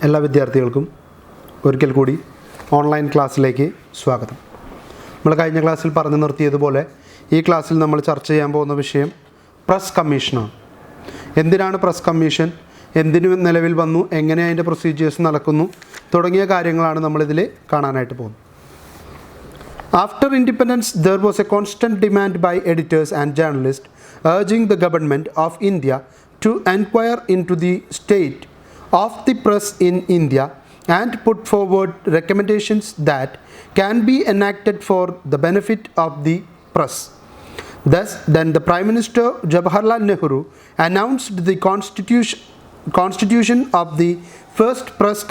എല്ലാ വിദ്യാർത്ഥികൾക്കും ഒരിക്കൽ കൂടി ഓൺലൈൻ ക്ലാസ്സിലേക്ക് സ്വാഗതം. നമ്മൾ കഴിഞ്ഞ ക്ലാസ്സിൽ പറഞ്ഞു നിർത്തിയതുപോലെ ഈ ക്ലാസ്സിൽ നമ്മൾ ചർച്ച ചെയ്യാൻ പോകുന്ന വിഷയം പ്രസ് കമ്മീഷനാണ്. എന്തിനാണ് പ്രസ് കമ്മീഷൻ, എന്തിനു നിലവിൽ വന്നു, എങ്ങനെ അതിൻ്റെ പ്രൊസീജിയേഴ്സ് നടക്കുന്നു തുടങ്ങിയ കാര്യങ്ങളാണ് നമ്മളിതിൽ കാണാനായിട്ട് പോകുന്നത്. After independence, there was a constant demand by editors and journalists urging the government of India to inquire into the state of the press in India and put forward recommendations that can be enacted for the benefit of the press. Thus, then the Prime Minister Jawaharlal Nehru announced the constitution of the first Press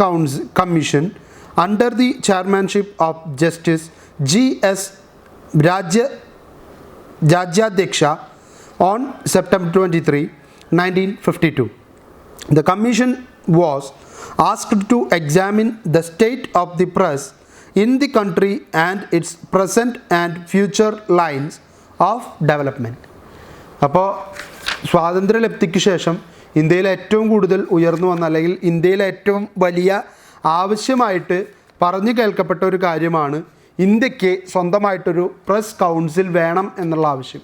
Commission under the chairmanship of Justice G.S. Rajyadeksha on September 23, 1952. The commission was asked to examine the state of the press in the country and its present and future lines of development. അപ്പോൾ സ്വാതന്ത്ര്യലബ്ധിക്ക് ശേഷം ഇന്ത്യയിൽ ഏറ്റവും കൂടുതൽ ഉയർന്നു വന്ന അല്ലെങ്കിൽ ഇന്ത്യയിലെ ഏറ്റവും വലിയ ആവശ്യമായിട്ട് പറഞ്ഞു കേൾക്കപ്പെട്ട ഒരു കാര്യമാണ് ഇന്ത്യക്ക് സ്വന്തമായിട്ടൊരു പ്രസ് കൗൺസിൽ വേണം എന്നുള്ള ആവശ്യം.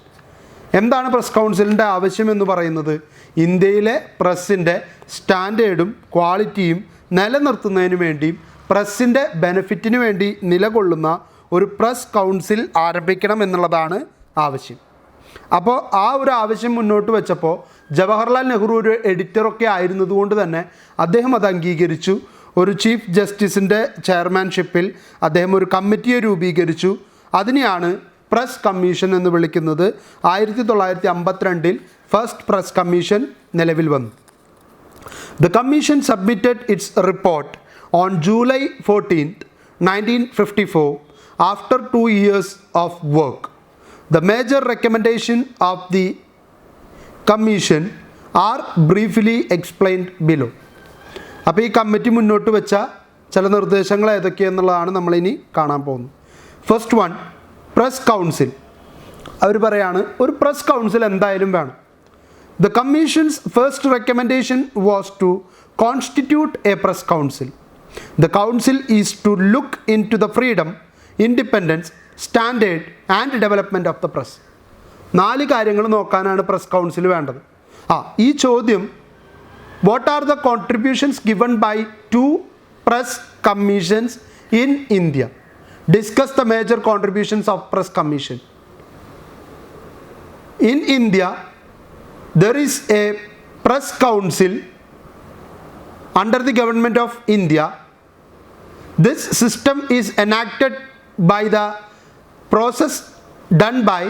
എന്താണ് പ്രസ് കൗൺസിലിൻ്റെ ആവശ്യം എന്ന് പറയുന്നത്? ഇന്ത്യയിലെ പ്രസ്സിൻ്റെ സ്റ്റാൻഡേർഡും ക്വാളിറ്റിയും നിലനിർത്തുന്നതിന് വേണ്ടിയും പ്രസ്സിൻ്റെ ബെനിഫിറ്റിന് വേണ്ടി നിലകൊള്ളുന്ന ഒരു പ്രസ് കൗൺസിൽ ആരംഭിക്കണം എന്നുള്ളതാണ് ആവശ്യം. അപ്പോൾ ആ ഒരു ആവശ്യം മുന്നോട്ട് വെച്ചപ്പോൾ ജവഹർലാൽ നെഹ്റു ഒരു എഡിറ്ററൊക്കെ ആയിരുന്നതുകൊണ്ട് തന്നെ അദ്ദേഹം അത് അംഗീകരിച്ചു. ഒരു ചീഫ് ജസ്റ്റിസിൻ്റെ ചെയർമാൻഷിപ്പിൽ അദ്ദേഹം ഒരു കമ്മിറ്റിയെ രൂപീകരിച്ചു. അതിനെയാണ് പ്രസ് കമ്മീഷൻ എന്ന് വിളിക്കുന്നത്. 1952 ഫസ്റ്റ് പ്രസ് കമ്മീഷൻ നിലവിൽ വന്നു. The commission submitted its report on July 14, 1954 after 2 years of work. The major recommendation of the commission are briefly explained below. അപ്പോൾ ഈ കമ്മിറ്റി മുന്നോട്ട് വെച്ച ചില നിർദ്ദേശങ്ങൾ ഏതൊക്കെയെന്നുള്ളതാണ് നമ്മളിനി കാണാൻ പോകുന്നത്. First one, press council. അവർ പറയാണ് ഒരു പ്രസ് കൗൺസിൽ എന്തായാലും വേണം. The commissions first recommendation was to constitute a press council. The council is to look in to the freedom, independence, standard and development of the press. 4 കാര്യങ്ങൾ നോക്കാനാണ് press council വേണ്ടത്. ഈ ചോദ്യം what are the contributions given by 2 press commissions in India? Discuss the major contributions of press commission. In India, there is a press council under the government of India. This system is enacted by the process done by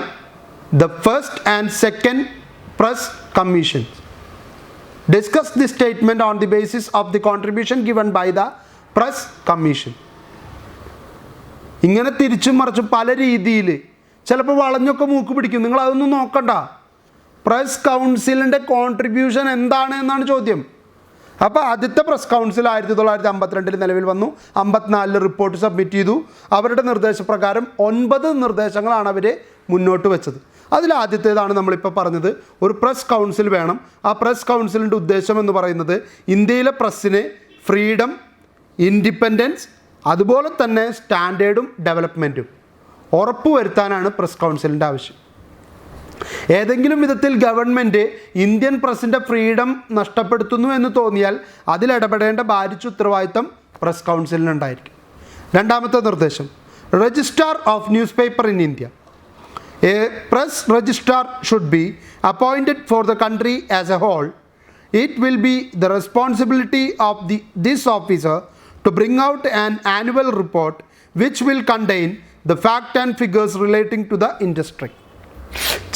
the first and second press commissions. Discuss this statement on the basis of the contribution given by the press commission. ഇങ്ങനെ തിരിച്ചും മറിച്ചും പല രീതിയിൽ ചിലപ്പോൾ വളഞ്ഞൊക്കെ മൂക്ക് പിടിക്കും. നിങ്ങളതൊന്നും നോക്കണ്ട. Press കൗൺസിലിൻ്റെ കോൺട്രിബ്യൂഷൻ എന്താണ് എന്നാണ് ചോദ്യം. അപ്പോൾ ആദ്യത്തെ പ്രസ് കൗൺസിൽ 1952 നിലവിൽ വന്നു. 54 റിപ്പോർട്ട് സബ്മിറ്റ് ചെയ്തു. അവരുടെ നിർദ്ദേശപ്രകാരം 9 നിർദ്ദേശങ്ങളാണ് അവർ മുന്നോട്ട് വെച്ചത്. അതിലാദ്യത്തേതാണ് നമ്മളിപ്പോൾ പറഞ്ഞത്, ഒരു പ്രസ് കൗൺസിൽ വേണം. ആ പ്രസ് കൗൺസിലിൻ്റെ ഉദ്ദേശം എന്ന് പറയുന്നത് ഇന്ത്യയിലെ പ്രസ്സിന് ഫ്രീഡം, ഇൻഡിപെൻഡൻസ്, അതുപോലെ തന്നെ സ്റ്റാൻഡേർഡും ഡെവലപ്മെൻറ്റും ഉറപ്പുവരുത്താനാണ് പ്രസ് കൗൺസിലിൻ്റെ ആവശ്യം. ഏതെങ്കിലും വിധത്തിൽ ഗവൺമെൻറ് ഇന്ത്യൻ പ്രസ്സിൻ്റെ ഫ്രീഡം നഷ്ടപ്പെടുത്തുന്നു എന്ന് തോന്നിയാൽ അതിലിടപെടേണ്ട ഭാരിച്ച ഉത്തരവാദിത്തം പ്രസ് കൗൺസിലിനുണ്ടായിരിക്കും. രണ്ടാമത്തെ നിർദ്ദേശം, registrar of news paper in India. A press registrar should be appointed for the country as a whole. It will be the responsibility of this officer to bring out an annual report which will contain the fact and figures relating to the industry.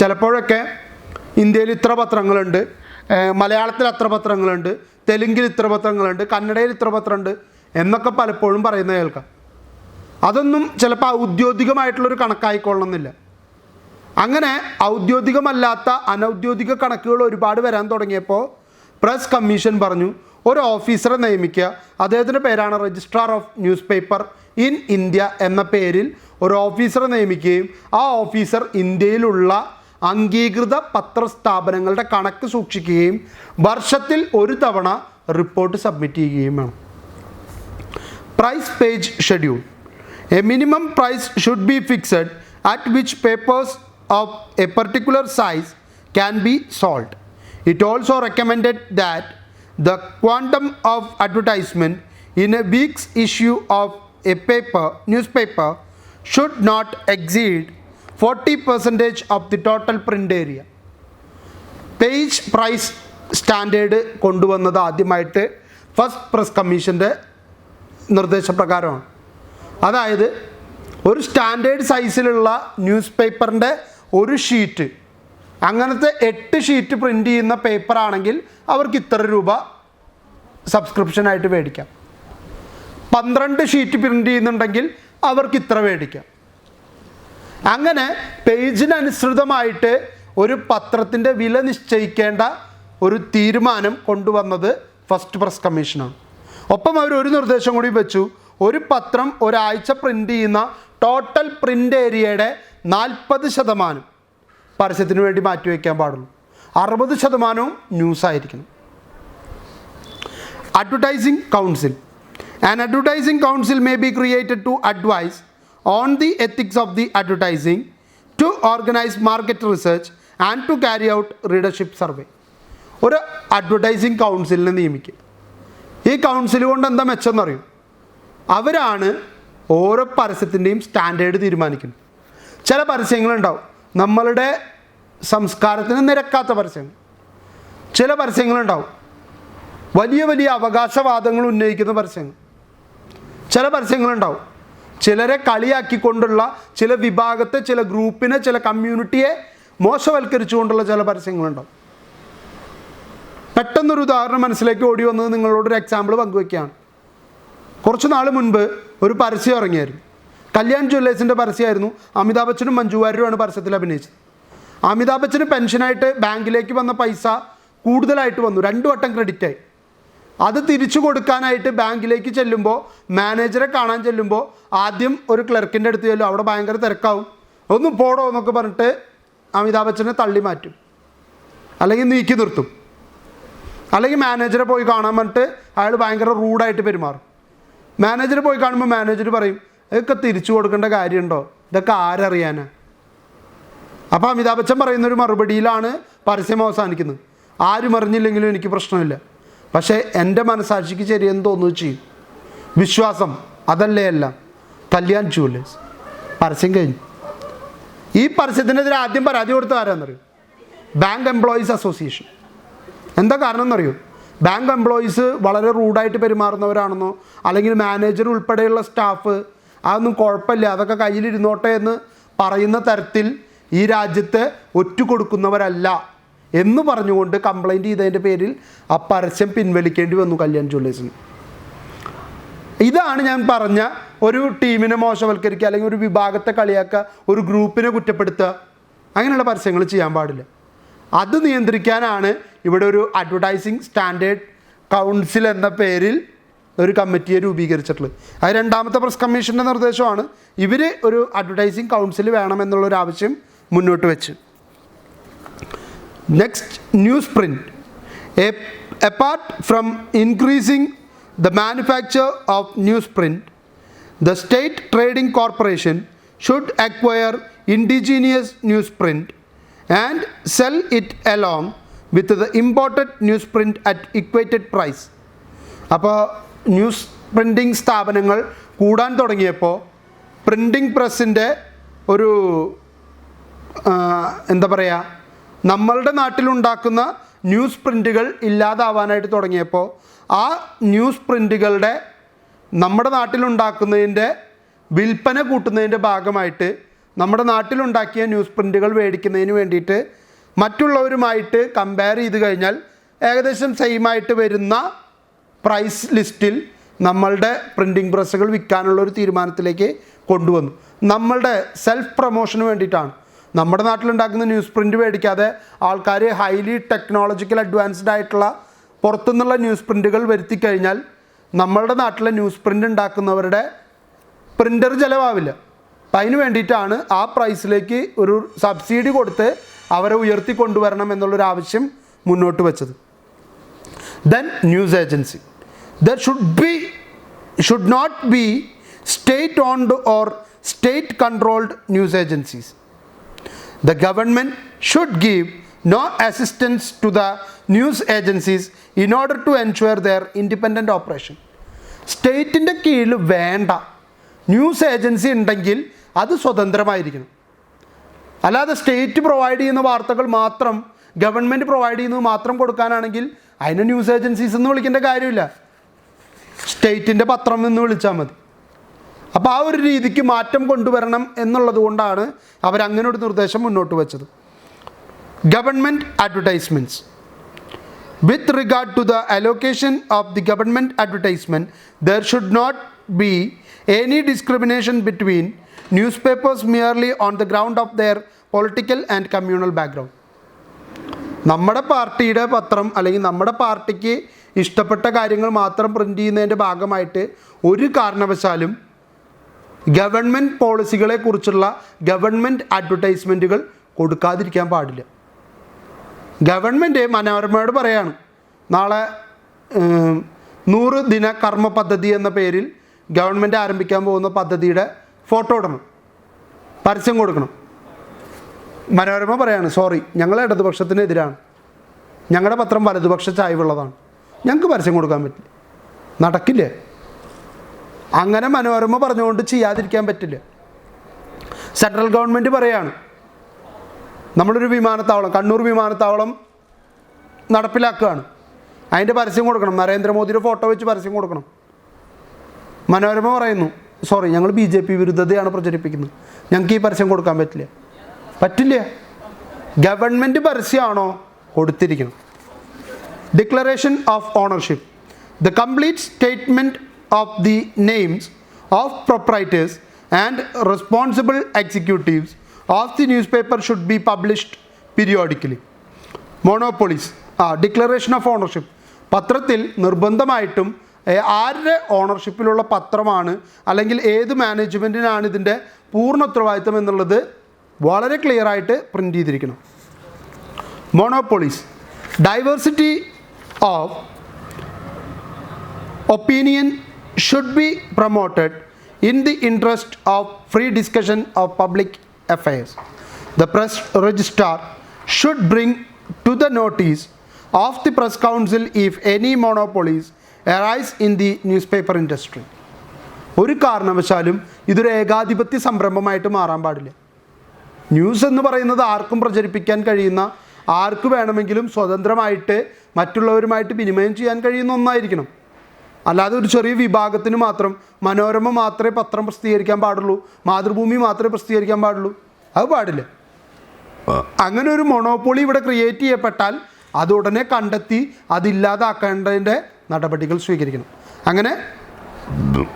ചിലപ്പോഴൊക്കെ ഇന്ത്യയിൽ ഇത്ര പത്രങ്ങളുണ്ട്, മലയാളത്തിൽ അത്ര പത്രങ്ങളുണ്ട്, തെലുങ്കിൽ ഇത്ര പത്രങ്ങളുണ്ട്, കന്നഡയിൽ ഇത്ര പത്രമുണ്ട് എന്നൊക്കെ പലപ്പോഴും പറയുന്നത് കേൾക്കാം. അതൊന്നും ചിലപ്പോൾ ഔദ്യോഗികമായിട്ടുള്ളൊരു കണക്കായിക്കൊള്ളണമെന്നില്ല. അങ്ങനെ ഔദ്യോഗികമല്ലാത്ത അനൗദ്യോഗിക കണക്കുകൾ ഒരുപാട് വരാൻ തുടങ്ങിയപ്പോൾ പ്രസ് കമ്മീഷൻ പറഞ്ഞു ഒരു ഓഫീസറെ നിയമിക്കുക. അദ്ദേഹത്തിൻ്റെ പേരാണ് registrar of news paper in India എന്ന പേരിൽ ഒരു ഓഫീസറെ നിയമിക്കുകയും ആ ഓഫീസർ ഇന്ത്യയിലുള്ള അംഗീകൃത പത്രസ്ഥാപനങ്ങളുടെ കണക്ക് സൂക്ഷിക്കുകയും വർഷത്തിൽ 1 തവണ റിപ്പോർട്ട് സബ്മിറ്റ് ചെയ്യുകയും വേണം. price page schedule. A minimum price should be fixed at which papers of a particular size can be sold. It also recommended that the quantum of advertisement in a week's issue of a newspaper should not exceed 40% of the total print area. Page price standard കൊണ്ടുവന്നത് ആദ്യമായിട്ട് first press കമ്മീഷൻ്റെ നിർദ്ദേശപ്രകാരമാണ്. അതായത് ഒരു standard സൈസിലുള്ള news പേപ്പറിൻ്റെ ഒരു sheet, അങ്ങനത്തെ 8 ഷീറ്റ് പ്രിൻ്റ് ചെയ്യുന്ന പേപ്പറാണെങ്കിൽ അവർക്ക് ഇത്ര രൂപ സബ്സ്ക്രിപ്ഷനായിട്ട് മേടിക്കാം. 12 ഷീറ്റ് പ്രിൻ്റ് ചെയ്യുന്നുണ്ടെങ്കിൽ അവർക്ക് ഇത്ര മേടിക്കാം. അങ്ങനെ പേജിനനുസൃതമായിട്ട് ഒരു പത്രത്തിൻ്റെ വില നിശ്ചയിക്കേണ്ട ഒരു തീരുമാനം കൊണ്ടുവന്നത് ഫസ്റ്റ് പ്രസ് കമ്മീഷനാണ്. ഒപ്പം അവർ ഒരു നിർദ്ദേശം കൂടി വെച്ചു. ഒരു പത്രം ഒരാഴ്ച പ്രിൻ്റ് ചെയ്യുന്ന ടോട്ടൽ പ്രിൻ്റ് ഏരിയയുടെ 40% പരസ്യത്തിന് വേണ്ടി മാറ്റിവെക്കാൻ പാടുള്ളൂ. 60% ന്യൂസായിരിക്കണം. Advertising council. An advertising council may be created to advise on the ethics of the advertising, to organize market research and to carry out readership survey. ഒരു അഡ്വർടൈസിംഗ് കൗൺസിലിനെ നിയമിക്കുക. ഈ കൗൺസിൽ കൊണ്ട് എന്താ മെച്ചം എന്നറിയും? അവരാണ് ഓരോ പരസ്യത്തിൻ്റെയും സ്റ്റാൻഡേർഡ് തീരുമാനിക്കുന്നത്. ചില പരസ്യങ്ങളുണ്ടാവും നമ്മളുടെ സംസ്കാരത്തിന് നിരക്കാത്ത പരസ്യങ്ങൾ. ചില പരസ്യങ്ങളുണ്ടാവും വലിയ വലിയ അവകാശവാദങ്ങൾ ഉന്നയിക്കുന്ന പരസ്യങ്ങൾ. ചില പരസ്യങ്ങളുണ്ടാവും ചിലരെ കളിയാക്കിക്കൊണ്ടുള്ള, ചില വിഭാഗത്തെ, ചില ഗ്രൂപ്പിനെ, ചില കമ്മ്യൂണിറ്റിയെ മോശവൽക്കരിച്ചുകൊണ്ടുള്ള ചില പരസ്യങ്ങളുണ്ടാവും. പെട്ടെന്നൊരു ഉദാഹരണം മനസ്സിലേക്ക് ഓടി വന്നത് നിങ്ങളോടൊരു എക്സാമ്പിൾ പങ്കുവയ്ക്കുകയാണ്. കുറച്ച് നാൾ മുൻപ് ഒരു പരസ്യം ഇറങ്ങിയായിരുന്നു. കല്യാൺ ജ്വല്ലേഴ്സിൻ്റെ പരസ്യമായിരുന്നു. അമിതാഭ് ബച്ചനും മഞ്ജു വാര്യരുമാണ് പരസ്യത്തിൽ അഭിനയിച്ചത്. അമിതാഭ് ബച്ചന് പെൻഷനായിട്ട് ബാങ്കിലേക്ക് വന്ന പൈസ കൂടുതലായിട്ട് വന്നു. 2 വട്ടം ക്രെഡിറ്റായി. അത് തിരിച്ചു കൊടുക്കാനായിട്ട് ബാങ്കിലേക്ക് ചെല്ലുമ്പോൾ, മാനേജറെ കാണാൻ ചെല്ലുമ്പോൾ ആദ്യം ഒരു ക്ലർക്കിൻ്റെ അടുത്ത് ചെല്ലും. അവിടെ ഭയങ്കര തിരക്കാവും. ഒന്ന് പോടോ എന്നൊക്കെ പറഞ്ഞിട്ട് അമിതാഭ് ബച്ചനെ തള്ളി മാറ്റും, അല്ലെങ്കിൽ നീക്കി നിർത്തും. അല്ലെങ്കിൽ മാനേജറെ പോയി കാണാൻ പറഞ്ഞിട്ട് അയാൾ ഭയങ്കര റൂഡായിട്ട് പെരുമാറും. മാനേജർ പോയി കാണുമ്പോൾ മാനേജർ പറയും, ഇതൊക്കെ തിരിച്ചു കൊടുക്കേണ്ട കാര്യമുണ്ടോ, ഇതൊക്കെ ആരറിയാനാ? അപ്പോൾ അമിതാഭ് ബച്ചൻ പറയുന്നൊരു മറുപടിയിലാണ് പരസ്യം അവസാനിക്കുന്നത്. ആരും അറിഞ്ഞില്ലെങ്കിലും എനിക്ക് പ്രശ്നമില്ല, പക്ഷേ എൻ്റെ മനസാക്ഷിക്ക് ശരിയെന്ന് തോന്നുന്നു ചെയ്യും. വിശ്വാസം അതല്ലേ എല്ലാം. കല്യാൺ ജ്വല്ലേഴ്സ് പരസ്യം കഴിഞ്ഞു. ഈ പരസ്യത്തിനെതിരെ ആദ്യം പരാതി കൊടുത്ത ആരാന്നറിയോ? Bank employees association. എന്താ കാരണം എന്നറിയോ? ബാങ്ക് എംപ്ലോയീസ് വളരെ റൂഡായിട്ട് പെരുമാറുന്നവരാണെന്നോ, അല്ലെങ്കിൽ മാനേജർ ഉൾപ്പെടെയുള്ള സ്റ്റാഫ് അതൊന്നും കുഴപ്പമില്ല, അതൊക്കെ കയ്യിലിരുന്നോട്ടെ എന്ന് പറയുന്ന തരത്തിൽ ഈ രാജ്യത്തെ ഒറ്റുകൊടുക്കുന്നവരല്ല എന്ന് പറഞ്ഞുകൊണ്ട് കംപ്ലൈൻറ്റ് ചെയ്തതിൻ്റെ പേരിൽ ആ പരസ്യം പിൻവലിക്കേണ്ടി വന്നു കല്യാൺ ജ്വല്ലേഴ്സിന്. ഇതാണ് ഞാൻ പറഞ്ഞ ഒരു ടീമിനെ മോശവൽക്കരിക്കുക, അല്ലെങ്കിൽ ഒരു വിഭാഗത്തെ കളിയാക്കുക, ഒരു ഗ്രൂപ്പിനെ കുറ്റപ്പെടുത്തുക. അങ്ങനെയുള്ള പരസ്യങ്ങൾ ചെയ്യാൻ പാടില്ല. അത് നിയന്ത്രിക്കാനാണ് ഇവിടെ ഒരു അഡ്വർടൈസിംഗ് സ്റ്റാൻഡേർഡ് കൗൺസിൽ എന്ന പേരിൽ ഒരു കമ്മിറ്റിയെ രൂപീകരിച്ചിട്ടുള്ളത്. അത് 2ാമത്തെ പ്രസ് കമ്മീഷൻ്റെ നിർദ്ദേശമാണ്. ഇവർ ഒരു അഡ്വർടൈസിംഗ് കൗൺസിൽ വേണമെന്നുള്ളൊരു ആവശ്യം മുന്നോട്ട് വെച്ച്. Next, news print. Apart from increasing the manufacture of newsprint, the State Trading Corporation should acquire indigenous newsprint and sell it along with the imported newsprint at equated price. അപ്പോൾ news printing സ്ഥാപനങ്ങൾ കൂടാൻ തുടങ്ങിയപ്പോൾ printing പ്രസ്സിൻ്റെ ഒരു എന്താ പറയുക, നമ്മളുടെ നാട്ടിലുണ്ടാക്കുന്ന news പ്രിൻറ്റുകൾ ഇല്ലാതാവാനായിട്ട് തുടങ്ങിയപ്പോൾ ആ ന്യൂസ് പ്രിൻറ്റുകളുടെ നമ്മുടെ നാട്ടിലുണ്ടാക്കുന്നതിൻ്റെ വിൽപ്പന കൂട്ടുന്നതിൻ്റെ ഭാഗമായിട്ട് നമ്മുടെ നാട്ടിലുണ്ടാക്കിയ ന്യൂസ് പ്രിൻറ്റുകൾ മേടിക്കുന്നതിന് വേണ്ടിയിട്ട് മറ്റുള്ളവരുമായിട്ട് കമ്പയർ ചെയ്ത് കഴിഞ്ഞാൽ ഏകദേശം സെയിമായിട്ട് വരുന്ന പ്രൈസ് ലിസ്റ്റിൽ നമ്മളുടെ പ്രിൻറ്റിംഗ് പ്രസ്സുകൾ വിൽക്കാനുള്ളൊരു തീരുമാനത്തിലേക്ക് കൊണ്ടുവന്നു. നമ്മളുടെ സെൽഫ് പ്രൊമോഷന് വേണ്ടിയിട്ടാണ്. നമ്മുടെ നാട്ടിലുണ്ടാക്കുന്ന ന്യൂസ് പ്രിൻറ്റ് മേടിക്കാതെ ആൾക്കാർ ഹൈലി ടെക്നോളജിക്കൽ അഡ്വാൻസ്ഡ് ആയിട്ടുള്ള പുറത്തുനിന്നുള്ള ന്യൂസ് പ്രിൻറ്റുകൾ വരുത്തി കഴിഞ്ഞാൽ നമ്മളുടെ നാട്ടിലെ ന്യൂസ് പ്രിൻ്റ് ഉണ്ടാക്കുന്നവരുടെ പ്രിൻ്റർ ചിലവാവില്ല. അപ്പം അതിന് വേണ്ടിയിട്ടാണ് ആ പ്രൈസിലേക്ക് ഒരു സബ്സിഡി കൊടുത്ത് അവരെ ഉയർത്തി കൊണ്ടുവരണം എന്നുള്ളൊരു ആവശ്യം മുന്നോട്ട് വെച്ചത്. Then news agency. There should be should not be state-owned or state-controlled news agencies. The government should give no assistance to the news agencies in order to ensure their independent operation. സ്റ്റേറ്റിൻ്റെ കീഴിൽ വേണ്ട news agency ഉണ്ടെങ്കിൽ അത് സ്വതന്ത്രമായിരിക്കണം. അല്ലാതെ state provide ചെയ്യുന്ന വാർത്തകൾ മാത്രം government provide ചെയ്യുന്നത് മാത്രം കൊടുക്കാനാണെങ്കിൽ അതിനെ ന്യൂസ് ഏജൻസീസ് എന്ന് വിളിക്കേണ്ട കാര്യമില്ല, സ്റ്റേറ്റിൻ്റെ പത്രം എന്ന് വിളിച്ചാൽ മതി. അപ്പോൾ ആ ഒരു രീതിക്ക് മാറ്റം കൊണ്ടുവരണം എന്നുള്ളത് കൊണ്ടാണ് അവരങ്ങനെ ഒരു നിർദ്ദേശം മുന്നോട്ട് വെച്ചത്. Government advertisements. With regard to the allocation of the government advertisement there should not be any discrimination between newspapers merely on the ground of their political and communal background. നമ്മുടെ പാർട്ടിയുടെ പത്രം അല്ലെങ്കിൽ നമ്മുടെ പാർട്ടിക്ക് ഇഷ്ടപ്പെട്ട കാര്യങ്ങൾ മാത്രം പ്രിൻ്റ് ചെയ്യുന്നതിൻ്റെ ഭാഗമായിട്ട് ഒരു കാരണവശാലും ഗവൺമെൻറ് പോളിസികളെക്കുറിച്ചുള്ള ഗവൺമെൻറ് അഡ്വർടൈസ്മെൻറ്റുകൾ കൊടുക്കാതിരിക്കാൻ പാടില്ല. ഗവൺമെൻറ് മനോരമയോട് പറയാണ്, നാളെ 100 ദിന കർമ്മ പദ്ധതി എന്ന പേരിൽ ഗവൺമെൻറ് ആരംഭിക്കാൻ പോകുന്ന പദ്ധതിയുടെ ഫോട്ടോ ഇടണം, പരസ്യം കൊടുക്കണം. മനോരമ പറയാണ്, സോറി, ഞങ്ങൾ ഇടതുപക്ഷത്തിനെതിരാണ്, ഞങ്ങളുടെ പത്രം വലതുപക്ഷ ചായ്വുള്ളതാണ്, ഞങ്ങൾക്ക് പരസ്യം കൊടുക്കാൻ പറ്റില്ല. നടക്കില്ലേ? അങ്ങനെ മനോരമ പറഞ്ഞുകൊണ്ട് ചെയ്യാതിരിക്കാൻ പറ്റില്ല. സെൻട്രൽ ഗവൺമെൻറ് പറയാണ്, നമ്മളൊരു വിമാനത്താവളം, കണ്ണൂർ വിമാനത്താവളം നടപ്പിലാക്കുകയാണ്, അതിൻ്റെ പരസ്യം കൊടുക്കണം, നരേന്ദ്രമോദിയുടെ ഫോട്ടോ വെച്ച് പരസ്യം കൊടുക്കണം. മനോരമ പറയുന്നു, സോറി, ഞങ്ങൾ BJP വിരുദ്ധതയാണ് പ്രചരിപ്പിക്കുന്നത്, ഞങ്ങൾക്ക് ഈ പരസ്യം കൊടുക്കാൻ പറ്റില്ല. പറ്റില്ല. ഗവൺമെൻറ് പരസ്യമാണോ കൊടുത്തിരിക്കണം. Declaration of ownership. The complete statement of the names of proprietors and responsible executives of the newspaper should be published periodically. Monopolies. Declaration of ownership. പത്രത്തിൽ നിർബന്ധമായിട്ടും ആരുടെ ഓണർഷിപ്പിലുള്ള പത്രമാണ് അല്ലെങ്കിൽ ഏത് മാനേജ്മെൻറ്റിനാണ് ഇതിൻ്റെ പൂർണ്ണ ഉത്തരവാദിത്തം എന്നുള്ളത് വളരെ ക്ലിയറായിട്ട് പ്രിൻ്റ് ചെയ്തിരിക്കണം. Monopolies. Diversity of opinion should be promoted in the interest of free discussion of public affairs. The press registrar should bring to the notice of the press council if any monopolies arise in the newspaper industry. ഒരു കാരണവശാലും ഇതൊരു ഏകാധിപത്യ സംരംഭമായിട്ട് മാറാൻ പാടില്ല. News എന്ന് പറയുന്നത് ആർക്കും പ്രചരിപ്പിക്കാൻ കഴിയുന്ന, ആർക്ക് വേണമെങ്കിലും സ്വതന്ത്രമായിട്ട് മറ്റുള്ളവരുമായിട്ട് വിനിമയം ചെയ്യാൻ കഴിയുന്ന ഒന്നായിരിക്കണം. അല്ലാതെ ഒരു ചെറിയ വിഭാഗത്തിന് മാത്രം, മനോരമ മാത്രമേ പത്രം പ്രസിദ്ധീകരിക്കാൻ പാടുള്ളൂ, മാതൃഭൂമി മാത്രമേ പ്രസിദ്ധീകരിക്കാൻ പാടുള്ളൂ, അത് പാടില്ല. അങ്ങനെ ഒരു മൊണോപ്പൊളി ഇവിടെ ക്രിയേറ്റ് ചെയ്യപ്പെട്ടാൽ അത് ഉടനെ കണ്ടെത്തി അതില്ലാതാക്കേണ്ടതിൻ്റെ നടപടികൾ സ്വീകരിക്കണം. അങ്ങനെ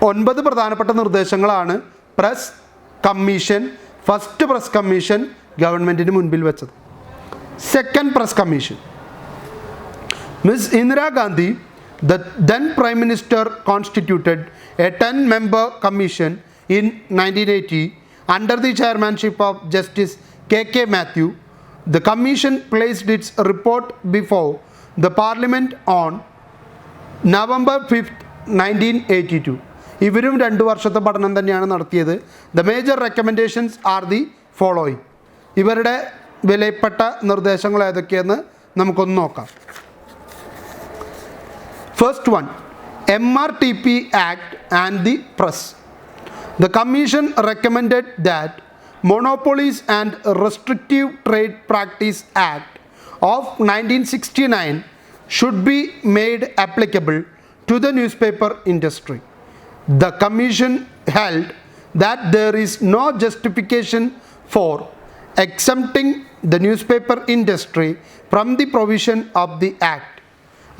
9 പ്രധാനപ്പെട്ട നിർദ്ദേശങ്ങളാണ് press commission, first press commission ഗവൺമെൻറ്റിന് മുൻപിൽ വെച്ചത്. Second press commission. Miss Indira Gandhi, the then Prime Minister, constituted a 10-member commission in 1980 under the chairmanship of Justice K.K. Mathew. The commission placed its report before the Parliament on November 5th, 1982. ഇവരും 2 വർഷത്തെ പഠനം തന്നെയാണ് നടത്തിയത്. The major recommendations are the following. ഇവരുടെ വിലപ്പെട്ട നിർദ്ദേശങ്ങൾ ഏതൊക്കെയെന്ന് നമുക്കൊന്ന് നോക്കാം. First one, MRTP Act and the press. The commission recommended that Monopolies and Restrictive Trade Practice Act of 1969 should be made applicable to the newspaper industry. The commission held that there is no justification for exempting the newspaper industry from the provision of the act.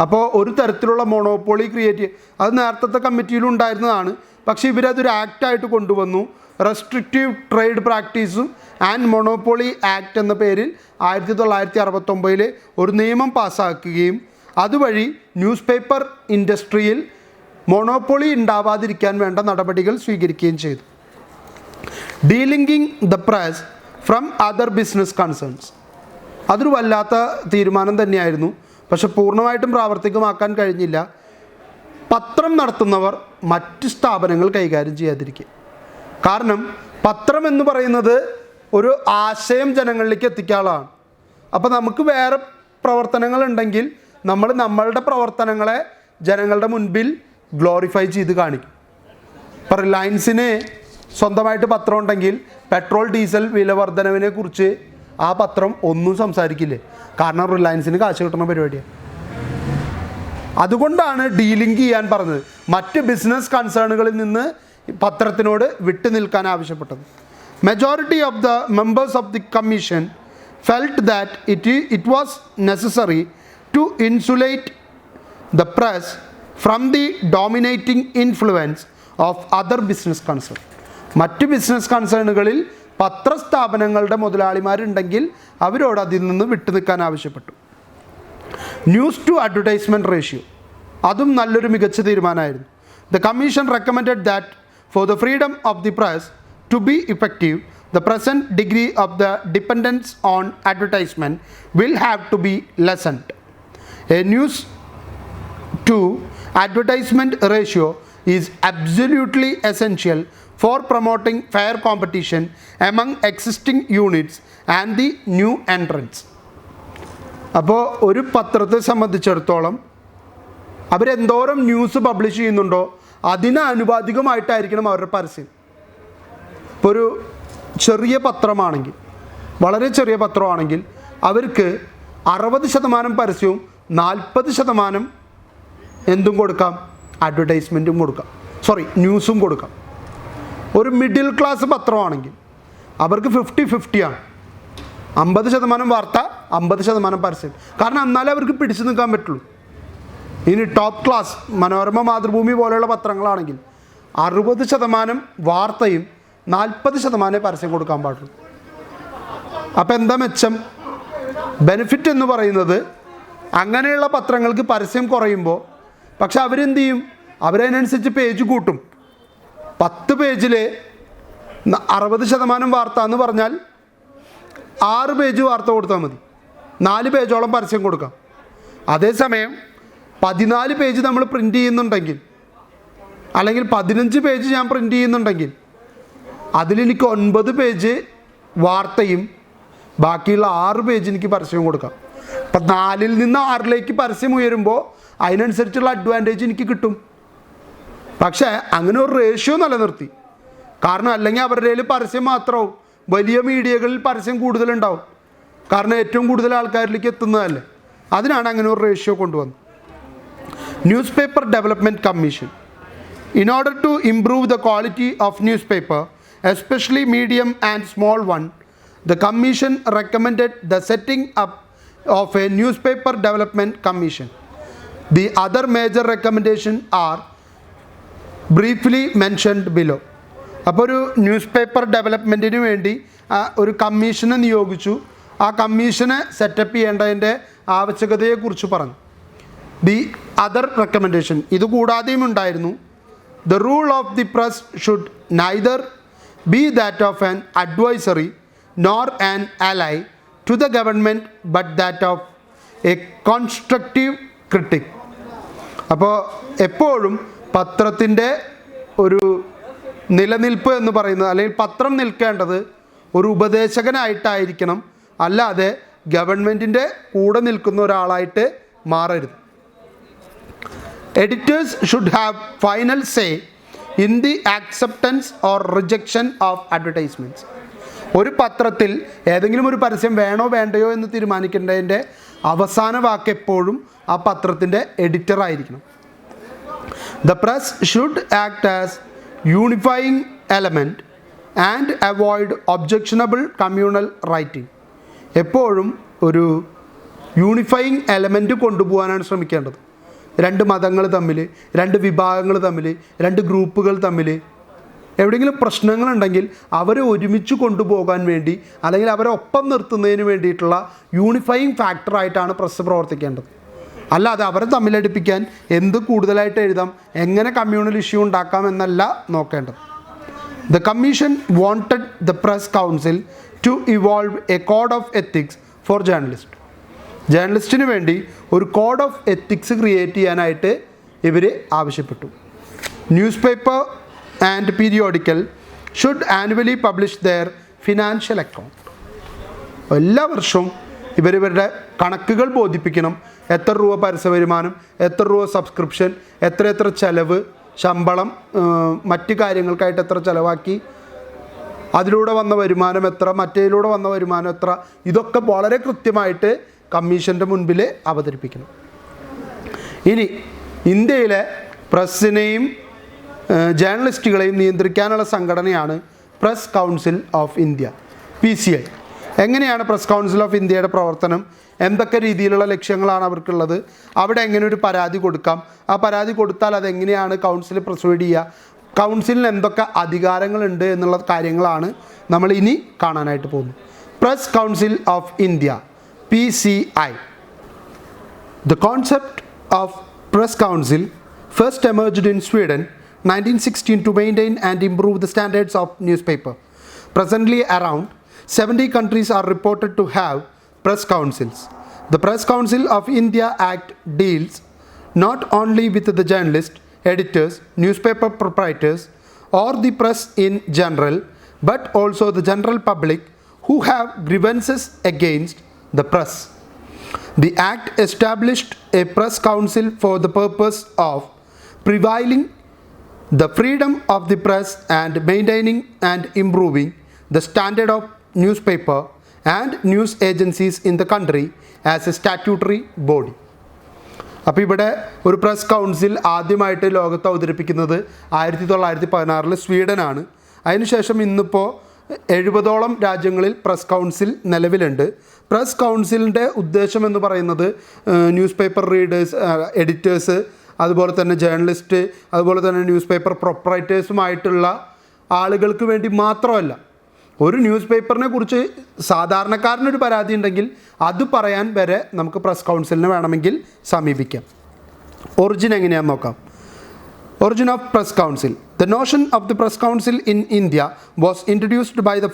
അപ്പോൾ ഒരു തരത്തിലുള്ള monopoly create അത് നേരത്തെ കമ്മിറ്റിയിലുണ്ടായിരുന്നതാണ്. പക്ഷേ ഇവരതൊരു ആക്റ്റായിട്ട് കൊണ്ടുവന്നു. Restrictive trade പ്രാക്ടീസും ആൻഡ് മൊണോപ്പൊളി ആക്ട് എന്ന പേരിൽ 1969 ഒരു നിയമം പാസ്സാക്കുകയും അതുവഴി ന്യൂസ് പേപ്പർ ഇൻഡസ്ട്രിയിൽ മൊണോപ്പൊളി ഉണ്ടാവാതിരിക്കാൻ വേണ്ട നടപടികൾ സ്വീകരിക്കുകയും ചെയ്തു. Delinking the press from other business concerns. അതൊരു വല്ലാത്ത തീരുമാനം തന്നെയായിരുന്നു. പക്ഷെ പൂർണ്ണമായിട്ടും പ്രാവർത്തികമാക്കാൻ കഴിഞ്ഞില്ല. പത്രം നടത്തുന്നവർ മറ്റ് സ്ഥാപനങ്ങൾ കൈകാര്യം ചെയ്യാതിരിക്കുക. കാരണം പത്രം എന്ന് പറയുന്നത് ഒരു ആശയം ജനങ്ങളിലേക്ക് എത്തിക്കാനുള്ളതാണ്. അപ്പോൾ നമുക്ക് വേറെ പ്രവർത്തനങ്ങളുണ്ടെങ്കിൽ നമ്മൾ നമ്മളുടെ പ്രവർത്തനങ്ങളെ ജനങ്ങളുടെ മുൻപിൽ ഗ്ലോറിഫൈ ചെയ്ത് കാണിക്കും. ഇപ്പോൾ റിലയൻസിന് സ്വന്തമായിട്ട് പത്രം ഉണ്ടെങ്കിൽ പെട്രോൾ ഡീസൽ വില വർധനവിനെ കുറിച്ച് ആ പത്രം ഒന്നും സംസാരിക്കില്ലേ, കാരണം റിലയൻസിന് കാശ് കിട്ടുന്ന പരിപാടിയാണ്. അതുകൊണ്ടാണ് ഡീലിങ്ക് ചെയ്യാൻ പറഞ്ഞത്, മറ്റ് ബിസിനസ് കൺസേണുകളിൽ നിന്ന് പത്രത്തിനോട് വിട്ടു നിൽക്കാൻ ആവശ്യപ്പെട്ടത്. Majority of the members of the commission felt that it was necessary to insulate the press from the dominating influence of other business concerns. മറ്റ് ബിസിനസ് കൺസേണുകളിൽ പത്രസ്ഥാപനങ്ങളുടെ മുതലാളിമാരുണ്ടെങ്കിൽ അവരോട് അതിൽ നിന്ന് വിട്ടുനിൽക്കാൻ ആവശ്യപ്പെട്ടു. ന്യൂസ് ടു അഡ്വർടൈസ്മെൻറ്റ് റേഷ്യോ, അതും നല്ലൊരു മികച്ച തീരുമാനമായിരുന്നു. The commission recommended that for the freedom of the press to be effective, the present degree of the dependence on advertisement will have to be lessened. A news to advertisement ratio is absolutely essential for promoting fair competition among existing units and the new entrants. അപ്പോൾ ഒരു പത്രത്തെ സംബന്ധിച്ചിടത്തോളം അവരെന്തോരം news publish ചെയ്യുന്നുണ്ടോ അതിന് ആനുപാതികമായിട്ടായിരിക്കണം അവരുടെ പരസ്യം. ഇപ്പോൾ ഒരു ചെറിയ പത്രമാണെങ്കിൽ, വളരെ ചെറിയ പത്രമാണെങ്കിൽ അവർക്ക് 60% പരസ്യവും 40% എന്തും കൊടുക്കാം, അഡ്വർടൈസ്മെൻറ്റും കൊടുക്കാം, ന്യൂസും കൊടുക്കാം. ഒരു മിഡിൽ ക്ലാസ് പത്രമാണെങ്കിൽ അവർക്ക് 50-50 50% വാർത്ത 50% പരസ്യം. കാരണം എന്നാലേ അവർക്ക് പിടിച്ചു നിൽക്കാൻ പറ്റുള്ളൂ. ഇനി ടോപ്പ് ക്ലാസ് മനോരമ, മാതൃഭൂമി പോലെയുള്ള പത്രങ്ങളാണെങ്കിൽ 60% വാർത്തയും 40% പരസ്യം കൊടുക്കാൻ പാടുള്ളൂ. അപ്പോൾ എന്താ മെച്ചം? ബെനിഫിറ്റ് എന്ന് പറയുന്നത് അങ്ങനെയുള്ള പത്രങ്ങൾക്ക് പരസ്യം കുറയുമ്പോൾ പക്ഷെ അവരെന്ത് ചെയ്യും, അവരതിനനുസരിച്ച് പേജ് കൂട്ടും. 10 പേജിൽ 60% വാർത്ത എന്ന് പറഞ്ഞാൽ 6 പേജ് വാർത്ത കൊടുത്താൽ മതി, 4 പേജോളം പരസ്യം കൊടുക്കാം. അതേസമയം 14 പേജ് നമ്മൾ പ്രിൻ്റ് ചെയ്യുന്നുണ്ടെങ്കിൽ, അല്ലെങ്കിൽ 15 പേജ് ഞാൻ പ്രിൻ്റ് ചെയ്യുന്നുണ്ടെങ്കിൽ അതിലെനിക്ക് 9 പേജ് വാർത്തയും ബാക്കിയുള്ള 6 പേജ് എനിക്ക് പരസ്യവും കൊടുക്കാം. അപ്പം 4-ൽ നിന്ന് 6-ലേക്ക് പരസ്യം ഉയരുമ്പോൾ അതിനനുസരിച്ചുള്ള അഡ്വാൻറ്റേജ് എനിക്ക് കിട്ടും. പക്ഷേ അങ്ങനെ ഒരു റേഷ്യോ നിലനിർത്തി. കാരണം അല്ലെങ്കിൽ അവരുടെ കയ്യിൽ പരസ്യം മാത്രമാവും, വലിയ മീഡിയകളിൽ പരസ്യം കൂടുതലുണ്ടാവും, കാരണം ഏറ്റവും കൂടുതൽ ആൾക്കാരിലേക്ക് എത്തുന്നതല്ലേ. അതിനാണ് അങ്ങനെ ഒരു റേഷ്യോ കൊണ്ടുവന്നത്. News paper development commission, in order to improve the quality of newspaper, especially medium and small one, the commission recommended the setting up of a newspaper development commission. The other major recommendations are briefly mentioned below. അപ്പോൾ ഒരു news paper ഡെവലപ്മെൻറ്റിന് വേണ്ടി ഒരു കമ്മീഷനെ നിയോഗിച്ചു. ആ കമ്മീഷനെ setup ചെയ്യേണ്ടതിൻ്റെ ആവശ്യകതയെക്കുറിച്ച് പറഞ്ഞു. The other recommendation, ഇതുകൂടാതെയും ഉണ്ടായിരുന്നു. The rule of the press should neither be that of an advisory nor an ally to the government but that of a constructive critic. അപ്പോൾ എപ്പോഴും പത്രത്തിൻ്റെ ഒരു നിലനിൽപ്പ് എന്ന് പറയുന്നത്, അല്ലെങ്കിൽ പത്രം നിൽക്കേണ്ടത് ഒരു ഉപദേശകനായിട്ടായിരിക്കണം, അല്ലാതെ ഗവൺമെൻറ്റിൻ്റെ കൂടെ നിൽക്കുന്ന ഒരാളായിട്ട് മാറരുത്. Editors should have final say in the acceptance or rejection of advertisements. ഒരു പത്രത്തിൽ ഏതെങ്കിലും ഒരു പരസ്യം വേണോ വേണ്ടയോ എന്ന് തീരുമാനിക്കേണ്ടതിൻ്റെ അവസാന വാക്ക് എപ്പോഴും ആ പത്രത്തിൻ്റെ എഡിറ്റർ ആയിരിക്കണം. The press should act as unifying element and avoid objectionable communal writing. എപ്പോഴും ഒരു യൂണിഫൈയിങ് എലമെൻറ്റ് കൊണ്ടുപോകാനാണ് ശ്രമിക്കേണ്ടത്. 2 മതങ്ങൾ തമ്മിൽ, 2 വിഭാഗങ്ങൾ തമ്മിൽ, 2 ഗ്രൂപ്പുകൾ തമ്മിൽ എവിടെയെങ്കിലും പ്രശ്നങ്ങളുണ്ടെങ്കിൽ അവരെ ഒരുമിച്ച് കൊണ്ടുപോകാൻ വേണ്ടി, അല്ലെങ്കിൽ അവരെ ഒപ്പം നിർത്തുന്നതിന് വേണ്ടിയിട്ടുള്ള യൂണിഫൈയിങ് ഫാക്ടറായിട്ടാണ് പ്രസ് പ്രവർത്തിക്കേണ്ടത്. അല്ലാതെ അവരെ തമ്മിലടിപ്പിക്കാൻ എന്ത് കൂടുതലായിട്ട് എഴുതാം, എങ്ങനെ കമ്മ്യൂണൽ ഇഷ്യൂ ഉണ്ടാക്കാം എന്നല്ല നോക്കേണ്ടത്. The commission wanted the press council to evolve a code of ethics for journalist. ജേർണലിസ്റ്റിന് വേണ്ടി ഒരു കോഡ് ഓഫ് എത്തിക്സ് ക്രിയേറ്റ് ചെയ്യാനായിട്ട് ഇവർ ആവശ്യപ്പെട്ടു. newspaper and periodical should annually publish their financial account. എല്ലാ വർഷവും ഇവരുടെ കണക്കുകൾ ബോധിപ്പിക്കണം. എത്ര രൂപ പരസ്യ വരുമാനം, എത്ര രൂപ സബ്സ്ക്രിപ്ഷൻ, എത്ര ചെലവ്, ശമ്പളം, മറ്റ് കാര്യങ്ങൾക്കായിട്ട് എത്ര ചിലവാക്കി, അതിലൂടെ വന്ന വരുമാനം എത്ര, മറ്റേതിലൂടെ വന്ന വരുമാനം എത്ര, ഇതൊക്കെ വളരെ കൃത്യമായിട്ട് കമ്മീഷൻ്റെ മുൻപിൽ അവതരിപ്പിക്കണം. ഇനി ഇന്ത്യയിലെ പ്രസ്സിനെയും ജേർണലിസ്റ്റുകളെയും നിയന്ത്രിക്കാനുള്ള സംഘടനയാണ് press council of India, PCI. എങ്ങനെയാണ് പ്രസ് കൗൺസിൽ ഓഫ് ഇന്ത്യയുടെ പ്രവർത്തനം, എന്തൊക്കെ രീതിയിലുള്ള ലക്ഷ്യങ്ങളാണ് അവർക്കുള്ളത്, അവിടെ എങ്ങനെ ഒരു പരാതി കൊടുക്കാം, ആ പരാതി കൊടുത്താൽ അതെങ്ങനെയാണ് കൗൺസിൽ പ്രൊസീഡ് ചെയ്യുക, കൗൺസിലിന് എന്തൊക്കെ അധികാരങ്ങളുണ്ട് എന്നുള്ള കാര്യങ്ങളാണ് നമ്മൾ ഇനി കാണാനായിട്ട് പോകുന്നത്. Press council of India, PCI. The concept of press council first emerged in Sweden 1916 to maintain and improve the standards of newspaper. Presently around 70 countries are reported to have press councils. The Press Council of India Act deals not only with the journalists, editors, newspaper proprietors or the press in general, but also the general public who have grievances against the press. The Act established a press council for the purpose of prevailing the freedom of the press and maintaining and improving the standard of newspaper and news agencies in the country as a statutory body. അപ്പോൾ ഇവിടെ ഒരു press council ആദ്യമായിട്ട് ലോകത്ത് അവതരിപ്പിക്കുന്നത് 1916 സ്വീഡനാണ്. അതിനുശേഷം ഇന്നിപ്പോൾ 70ഓളം രാജ്യങ്ങളിൽ press council നിലവിലുണ്ട്. പ്രസ് കൗൺസിലിൻ്റെ ഉദ്ദേശം എന്ന് പറയുന്നത് ന്യൂസ് പേപ്പർ റീഡേഴ്സ്, എഡിറ്റേഴ്സ്, അതുപോലെ തന്നെ ജേർണലിസ്റ്റ്, അതുപോലെ തന്നെ ന്യൂസ് പേപ്പർ പ്രൊപ്പറൈറ്റേഴ്സുമായിട്ടുള്ള ആളുകൾക്ക് വേണ്ടി മാത്രമല്ല. ഒരു ന്യൂസ് പേപ്പറിനെ കുറിച്ച് സാധാരണക്കാരനൊരു പരാതി ഉണ്ടെങ്കിൽ അത് പറയാൻ വരെ നമുക്ക് പ്രസ് കൗൺസിലിനെ വേണമെങ്കിൽ സമീപിക്കാം. ഒറിജിൻ എങ്ങനെയാണെന്ന് നോക്കാം. Origin of Press Council. The notion of the Press Council in India was introduced by the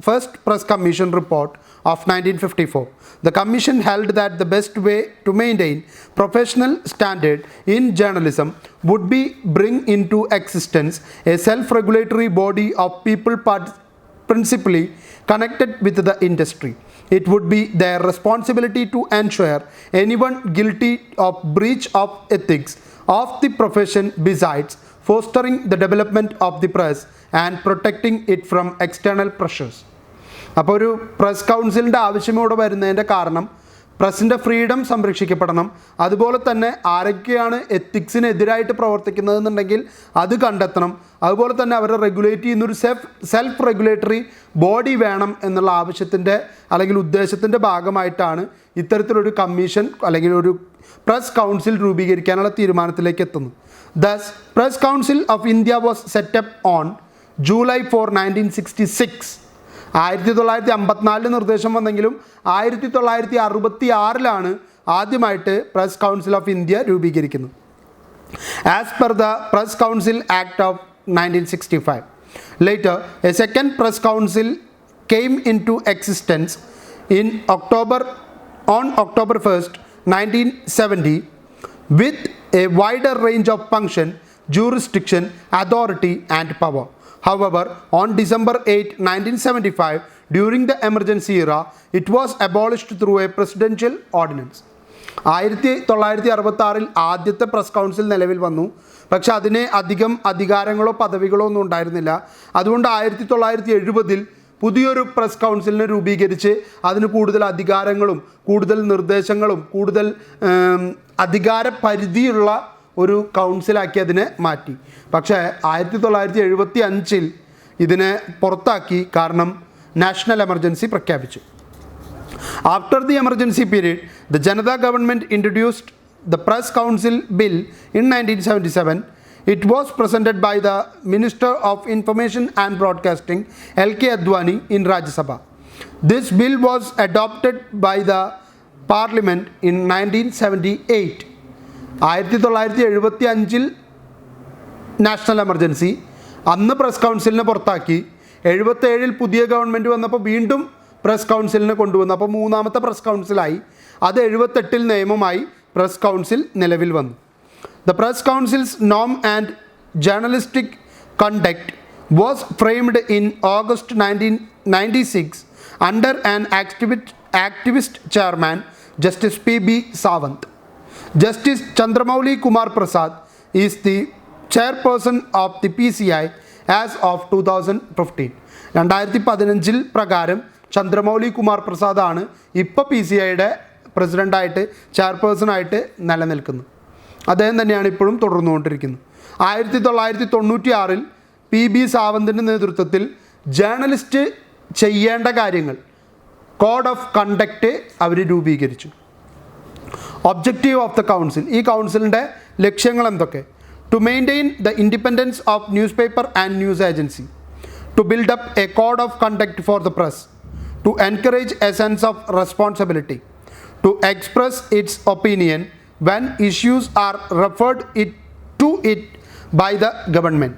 first Press Commission report of 1954. The commission held that the best way to maintain professional standard in journalism would be bring into existence a self-regulatory body of people principally connected with the industry. It would be their responsibility to ensure anyone guilty of breach of ethics of the profession, besides fostering the development of the press and protecting it from external pressures. അപ്പോൾ ഒരു press കൗൺസിലിൻ്റെ ആവശ്യമോടെ വരുന്നതിൻ്റെ കാരണം പ്രസ്സിൻ്റെ freedom സംരക്ഷിക്കപ്പെടണം, അതുപോലെ തന്നെ ആരൊക്കെയാണ് എത്തിക്സിനെതിരായിട്ട് പ്രവർത്തിക്കുന്നതെന്നുണ്ടെങ്കിൽ അത് കണ്ടെത്തണം, അതുപോലെ തന്നെ അവരെ റെഗുലേറ്റ് ചെയ്യുന്നൊരു സെൽഫ് റെഗുലേറ്ററി ബോഡി വേണം എന്നുള്ള ആവശ്യത്തിൻ്റെ അല്ലെങ്കിൽ ഉദ്ദേശത്തിൻ്റെ ഭാഗമായിട്ടാണ് ഇത്തരത്തിലൊരു കമ്മീഷൻ അല്ലെങ്കിൽ ഒരു പ്രസ് കൗൺസിൽ രൂപീകരിക്കാനുള്ള തീരുമാനത്തിലേക്ക് എത്തുന്നു. Thus press council of India was set up on July 4, 1966. 1954 നിർദ്ദേശം വന്നെങ്കിലും 1966 ആദ്യമായിട്ട് പ്രസ് കൗൺസിൽ ഓഫ് ഇന്ത്യ രൂപീകരിക്കുന്നു. As per the press council act of 1965. Later, a second press council came into existence on October 1st, 1970 with a wider range of function, jurisdiction, authority and power. However, on December 8, 1975, during the emergency era, it was abolished through a presidential ordinance. 1966 ആദ്യത്തെ press council നിലവിൽ വന്നു. പക്ഷെ അതിന് അധികം അധികാരങ്ങളോ പദവികളോ ഒന്നും ഉണ്ടായിരുന്നില്ല. അതുകൊണ്ട് 1970 പുതിയൊരു പ്രസ് കൗൺസിലിനെ രൂപീകരിച്ച് അതിന് കൂടുതൽ അധികാരങ്ങളും കൂടുതൽ നിർദ്ദേശങ്ങളും കൂടുതൽ അധികാര പരിധിയുള്ള ഒരു കൗൺസിലാക്കി അതിനെ മാറ്റി. പക്ഷേ 1975 ഇതിനെ പുറത്താക്കി, കാരണം നാഷണൽ എമർജൻസി പ്രഖ്യാപിച്ചു. After the emergency period, the Janata government introduced the Press Council Bill in 1977. It was presented by the Minister of Information and Broadcasting, L.K. Advani, in Rajya Sabha. This bill was adopted by the Parliament in 1978. 1975 national emergency, അന്ന് press കൗൺസിലിനെ പുറത്താക്കി. 77 പുതിയ government വന്നപ്പോൾ വീണ്ടും press കൗൺസിലിനെ കൊണ്ടുവന്നു. അപ്പോൾ മൂന്നാമത്തെ press കൗൺസിലായി. അത് 78 നിയമമായി പ്രസ് കൗൺസിൽ നിലവിൽ വന്നു. The Press Council's norm and journalistic conduct was framed in August 1996 under an activist chairman, Justice P.B. Sawant. Justice Chandramouli Kumar Prasad is the chairperson of the PCI as of 2015. 2015 പ്രകാരം ചന്ദ്രമൗലി കുമാർ പ്രസാദ് ആണ് ഇപ്പോൾ PCIയുടെ പ്രസിഡൻ്റായിട്ട് ചെയർപേഴ്സണായിട്ട് നിലനിൽക്കുന്നത്. അദ്ദേഹം തന്നെയാണ് ഇപ്പോഴും തുടർന്നുകൊണ്ടിരിക്കുന്നത്. 1996 PB സാവന്തിൻ്റെ നേതൃത്വത്തിൽ journalist ചെയ്യേണ്ട കാര്യങ്ങൾ കോഡ് ഓഫ് കണ്ടക്റ്റ് അവർ രൂപീകരിച്ചു. ഒബ്ജക്റ്റീവ് ഓഫ് ദ കൗൺസിൽ, ഈ കൗൺസിലിൻ്റെ ലക്ഷ്യങ്ങൾ എന്തൊക്കെ? To maintain the independence of newspaper and news agency, to build up a code of conduct for the press, to encourage a sense of responsibility, to express its opinion when issues are referred to it by the government,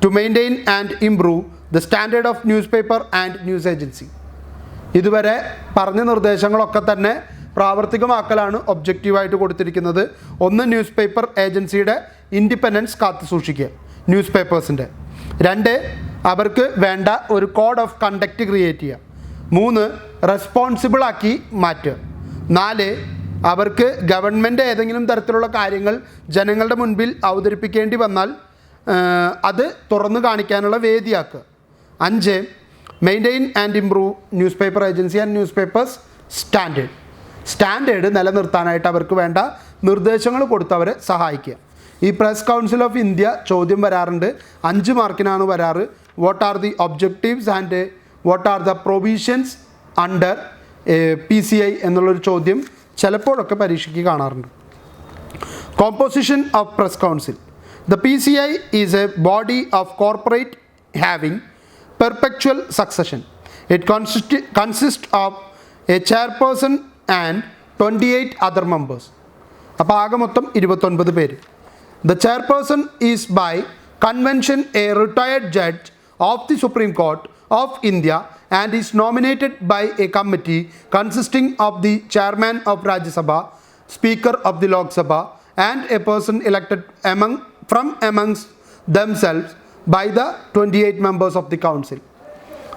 to maintain and improve the standard of newspaper and news agency. ഇതുവരെ പറഞ്ഞ നിർദ്ദേശങ്ങളൊക്കെ തന്നെ പ്രാവർത്തികമാക്കലാണ് ഒബ്ജക്റ്റീവായിട്ട് കൊടുത്തിരിക്കുന്നത്. ഒന്ന്, news paper ഏജൻസിയുടെ independence കാത്തു സൂക്ഷിക്കുക news പേപ്പേഴ്സിൻ്റെ. 2, അവർക്ക് വേണ്ട ഒരു കോഡ് ഓഫ് കണ്ടക്റ്റ് ക്രിയേറ്റ് ചെയ്യുക. 3, റെസ്പോൺസിബിളാക്കി മാറ്റുക. 4, അവർക്ക് ഗവൺമെൻറ് ഏതെങ്കിലും തരത്തിലുള്ള കാര്യങ്ങൾ ജനങ്ങളുടെ മുൻപിൽ അവതരിപ്പിക്കേണ്ടി വന്നാൽ അത് തുറന്നു കാണിക്കാനുള്ള വേദിയാക്കുക. 5, maintain and improve news paper agency and news papers standard നിലനിർത്താനായിട്ട് അവർക്ക് വേണ്ട നിർദ്ദേശങ്ങൾ കൊടുത്ത് അവരെ സഹായിക്കുക. ഈ പ്രസ് കൗൺസിൽ ഓഫ് ഇന്ത്യ ചോദ്യം വരാറുണ്ട്. 5 മാർക്കിനാണ് വരാറ്. What are the objectives and what are the provisions under PCI എന്നുള്ളൊരു ചോദ്യം ചിലപ്പോഴൊക്കെ പരീക്ഷയ്ക്ക് കാണാറുണ്ട്. Composition of press council. The PCI is a body of corporate having perpetual succession. It consist of a chairperson and 28 other members. അപ്പോൾ ആകെ മൊത്തം 29 പേര്. The chairperson is by convention a retired judge of the supreme court of India and is nominated by a committee consisting of the chairman of Rajya Sabha, speaker of the Lok Sabha and a person elected amongst themselves by the 28 members of the council.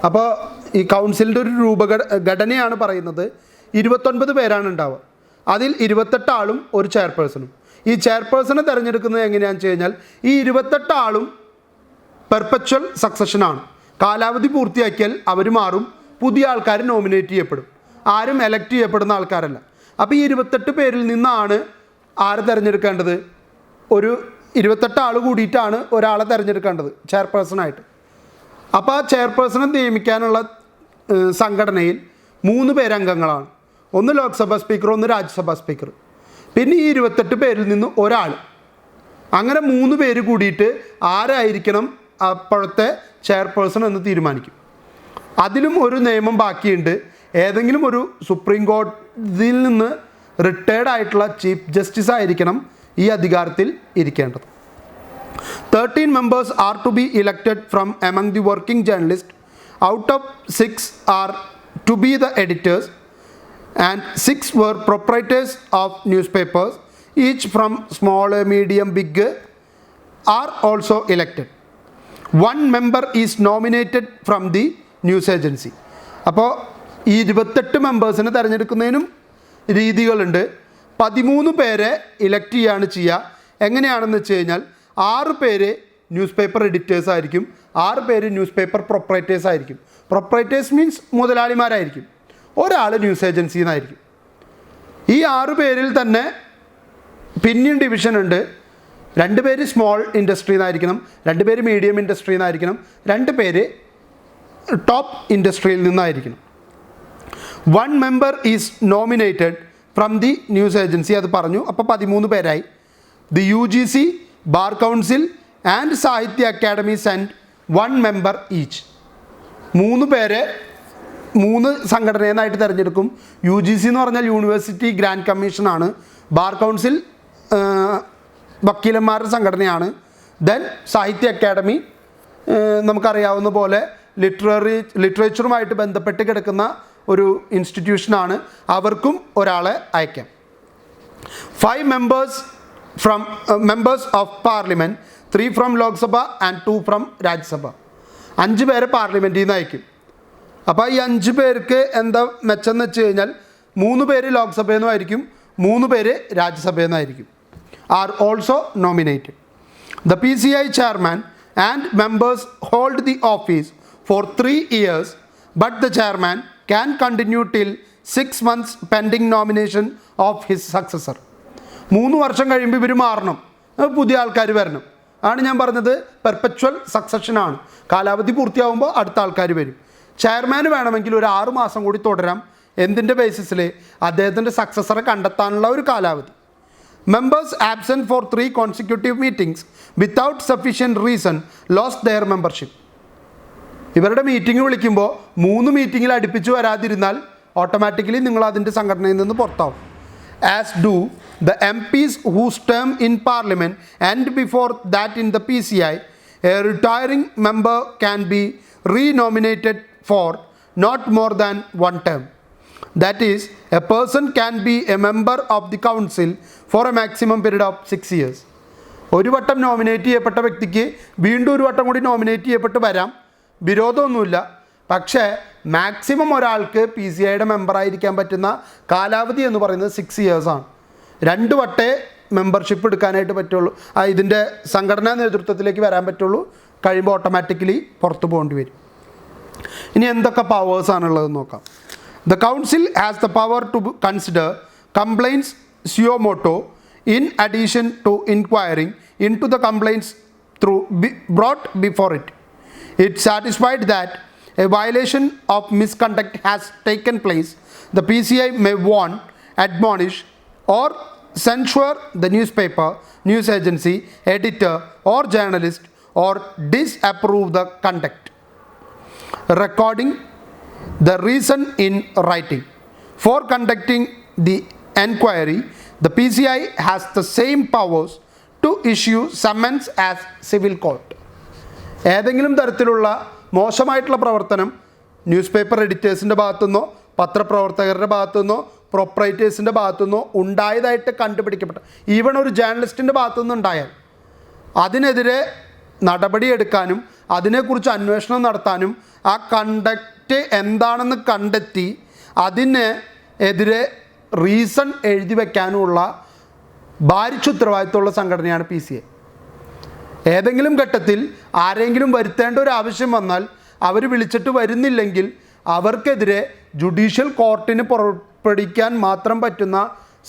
അപ്പോൾ ഈ കൗൺസിലിൻ്റെ ഒരു രൂപഘടനയാണ് പറയുന്നത്. 29 പേരാണ് ഉണ്ടാവുക. അതിൽ 28 ആളും ഒരു ചെയർപേഴ്സണും. ഈ ചെയർപേഴ്സണെ തിരഞ്ഞെടുക്കുന്നത് എങ്ങനെയാണെന്ന് വെച്ച് കഴിഞ്ഞാൽ ഈ 28 ആളും പെർപെച്വൽ സക്സഷനാണ്. കാലാവധി പൂർത്തിയാക്കിയാൽ അവർ മാറും, പുതിയ ആൾക്കാർ നോമിനേറ്റ് ചെയ്യപ്പെടും. ആരും എലക്ട് ചെയ്യപ്പെടുന്ന ആൾക്കാരല്ല. അപ്പോൾ ഈ 28 പേരിൽ നിന്നാണ് ആരെ തിരഞ്ഞെടുക്കേണ്ടത്? ഒരു 28 ആൾ കൂടിയിട്ടാണ് ഒരാളെ തിരഞ്ഞെടുക്കേണ്ടത് ചെയർപേഴ്സണായിട്ട്. അപ്പോൾ ആ ചെയർപേഴ്സണെ നിയമിക്കാനുള്ള സംഘടനയിൽ 3 പേരംഗങ്ങളാണ്. ഒന്ന് ലോക്സഭാ സ്പീക്കർ, ഒന്ന് രാജ്യസഭാ സ്പീക്കർ, പിന്നെ ഈ 28 പേരിൽ നിന്ന് ഒരാൾ. അങ്ങനെ 3 പേര് കൂടിയിട്ട് ആരായിരിക്കണം അപ്പോഴത്തെ ചെയർപേഴ്സൺ എന്ന് തീരുമാനിക്കും. അതിലും ഒരു നിയമം ബാക്കിയുണ്ട്. ഏതെങ്കിലും ഒരു സുപ്രീം കോടതിയിൽ നിന്ന് റിട്ടയർഡ് ആയിട്ടുള്ള ചീഫ് ജസ്റ്റിസ് ആയിരിക്കണം ഈ അധികാരത്തിൽ ഇരിക്കേണ്ടത്. 13 members are to be elected from among the working journalists. Out of 6 are to be the editors and 6 were proprietors of newspapers. Each from small, medium, big are also elected. 1 member is nominated from the news agency. അപ്പോൾ ഈ 28 മെമ്പേഴ്സിനെ തിരഞ്ഞെടുക്കുന്നതിനും രീതികളുണ്ട്. 13 പേരെ elect ചെയ്യുകയാണ് ചെയ്യുക. എങ്ങനെയാണെന്ന് വെച്ച് കഴിഞ്ഞാൽ 6 പേര് ന്യൂസ് പേപ്പർ എഡിറ്റേഴ്സ് ആയിരിക്കും, 6 പേര് ന്യൂസ് പേപ്പർ പ്രൊപ്പറേറ്റേഴ്സ് ആയിരിക്കും. പ്രൊപ്പറേറ്റേഴ്സ് മീൻസ് മുതലാളിമാരായിരിക്കും. ഒരാൾ ന്യൂസ് ഏജൻസിയിൽ നിന്നായിരിക്കും. ഈ 6 പേരിൽ തന്നെ പിന്നെയും ഡിവിഷൻ ഉണ്ട്. 2 പേര് സ്മോൾ ഇൻഡസ്ട്രിയിൽ നിന്നായിരിക്കണം, 2 പേര് മീഡിയം ഇൻഡസ്ട്രിയിൽ നിന്നായിരിക്കണം, 2 പേര് ടോപ്പ് ഇൻഡസ്ട്രിയിൽ നിന്നായിരിക്കണം. 1 member is nominated from the news agency. അത് പറഞ്ഞു. അപ്പോൾ 13 പേരായി. The UGC, bar council and സാഹിത്യ അക്കാഡമി സെൻഡ് 1 member ഈച്ച്. 3 പേരെ 3 സംഘടനയിൽ നിന്നായിട്ട് തിരഞ്ഞെടുക്കും. UGC എന്ന് പറഞ്ഞാൽ യൂണിവേഴ്സിറ്റി ഗ്രാൻഡ് കമ്മീഷനാണ്. ബാർ കൗൺസിൽ വക്കീലന്മാരുടെ സംഘടനയാണ്. ദെൻ സാഹിത്യ അക്കാഡമി നമുക്കറിയാവുന്ന പോലെ ലിറ്ററേച്ചറുമായിട്ട് ബന്ധപ്പെട്ട് കിടക്കുന്ന ഒരു ഇൻസ്റ്റിറ്റ്യൂഷനാണ്. അവർക്കും ഒരാളെ അയക്കാം. 5 members from members of parliament, 3 from Lok Sabha and 2 from Rajya Sabha. 5 പേരെ പാർലമെൻറ്റിൽ നിന്ന് അയക്കും. അപ്പോൾ ഈ 5 പേർക്ക് എന്താ മെച്ചം എന്ന് വെച്ച് കഴിഞ്ഞാൽ 3 പേര് ലോക്സഭയിൽ നിന്നായിരിക്കും, 3 പേര് രാജ്യസഭയിൽ നിന്നായിരിക്കും. Are also nominated. The PCI chairman and members hold the office for 3 years, but the chairman can continue till 6 months pending nomination of his successor. 3 വർഷം കഴിയുമ്പോൾ ഇവർ മാറണം, പുതിയ ആൾക്കാർ വരണം. ആണ് ഞാൻ പറഞ്ഞത്, പെർപ്പച്വൽ സക്സഷനാണ്. കാലാവധി പൂർത്തിയാകുമ്പോൾ അടുത്ത ആൾക്കാർ വരും. ചെയർമാന് വേണമെങ്കിൽ ഒരു 6 മാസം കൂടി തുടരാം. എന്തിൻ്റെ ബേസിസിൽ? അദ്ദേഹത്തിൻ്റെ സക്സസറെ കണ്ടെത്താനുള്ള ഒരു കാലാവധി. Members absent for 3 consecutive meetings without sufficient reason lost their membership. ഇവരുടെ മീറ്റിംഗ് വിളിക്കുമ്പോൾ 3 മീറ്റിങ്ങിൽ അടുപ്പിച്ച് വരാതിരുന്നാൽ ഓട്ടോമാറ്റിക്കലി നിങ്ങൾ അതിൻ്റെ സംഘടനയിൽ നിന്ന് പുറത്താവും. As do the MPs whose term in parliament and before that in the PCI, a retiring member can be renominated for not more than 1 term. That is, a person can be a member of the council for a maximum period of 6 years. ഒരു വട്ടം nominate ചെയ്യപ്പെട്ട വ്യക്തിക്ക് വീണ്ടും ഒരു വട്ടം കൂടി nominate ചെയ്യപ്പെട്ട് വരാം, വിരോധമൊന്നുമില്ല. പക്ഷേ മാക്സിമം ഒരാൾക്ക് PCIയുടെ മെമ്പറായിരിക്കാൻ പറ്റുന്ന കാലാവധി എന്ന് പറയുന്നത് 6 ഇയേഴ്സാണ്. 2 വട്ടേ മെമ്പർഷിപ്പ് എടുക്കാനായിട്ട് പറ്റുള്ളൂ, ഇതിൻ്റെ സംഘടനാ നേതൃത്വത്തിലേക്ക് വരാൻ പറ്റുള്ളൂ. കഴിയുമ്പോൾ ഓട്ടോമാറ്റിക്കലി പുറത്തു പോകേണ്ടി വരും. ഇനി എന്തൊക്കെ പവേഴ്സാണുള്ളതെന്ന് നോക്കാം. The council has the power to consider complaints suo motu in addition to inquiring into the complaints brought before it. It satisfied that a violation of misconduct has taken place, the PCI may warn, admonish or censure the newspaper, news agency, editor or journalist or disapprove the conduct. Recording the reason in writing. For conducting the enquiry, the PCI has the same powers to issue summons as civil court. ഏതെങ്കിലും തരത്തിലുള്ള മോശമായിട്ടുള്ള പ്രവർത്തനം news paper എഡിറ്റേഴ്സിൻ്റെ ഭാഗത്തുനിന്നോ പത്രപ്രവർത്തകരുടെ ഭാഗത്തുനിന്നോ പ്രൊപ്പറേറ്റേഴ്സിൻ്റെ ഭാഗത്തുനിന്നോ ഉണ്ടായതായിട്ട് കണ്ടുപിടിക്കപ്പെട്ട, even ഒരു ജേർണലിസ്റ്റിൻ്റെ ഭാഗത്തുനിന്ന് ഉണ്ടായാൽ അതിനെതിരെ നടപടിയെടുക്കാനും അതിനെക്കുറിച്ച് അന്വേഷണം നടത്താനും ആ കണ്ടക്റ്റ് എന്താണെന്ന് കണ്ടെത്തി അതിന് എതിരെ റീസൺ എഴുതി വയ്ക്കാനുമുള്ള ഭാരിച്ച ഉത്തരവാദിത്തമുള്ള സംഘടനയാണ് PCI. ഏതെങ്കിലും ഘട്ടത്തിൽ ആരെങ്കിലും വരുത്തേണ്ട ഒരു ആവശ്യം വന്നാൽ അവർ വിളിച്ചിട്ട് വരുന്നില്ലെങ്കിൽ അവർക്കെതിരെ ജുഡീഷ്യൽ കോർട്ടിന് പുറപ്പെടുവിക്കാൻ മാത്രം പറ്റുന്ന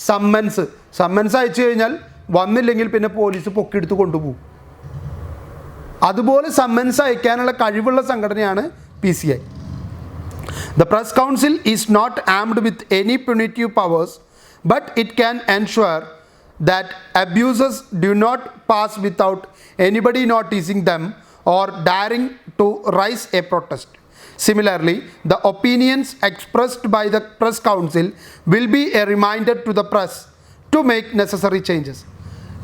സമ്മൻസ് അയച്ചു കഴിഞ്ഞാൽ വന്നില്ലെങ്കിൽ പിന്നെ പോലീസ് പൊക്കിയെടുത്ത് കൊണ്ടുപോകും. അതുപോലെ സമ്മൻസ് അയക്കാനുള്ള കഴിവുള്ള സംഘടനയാണ് PCI. The Press Council is not armed with any punitive powers, but it can ensure that abuses do not pass without anybody noticing them or daring to raise a protest. Similarly, the opinions expressed by the Press Council will be a reminder to the press to make necessary changes.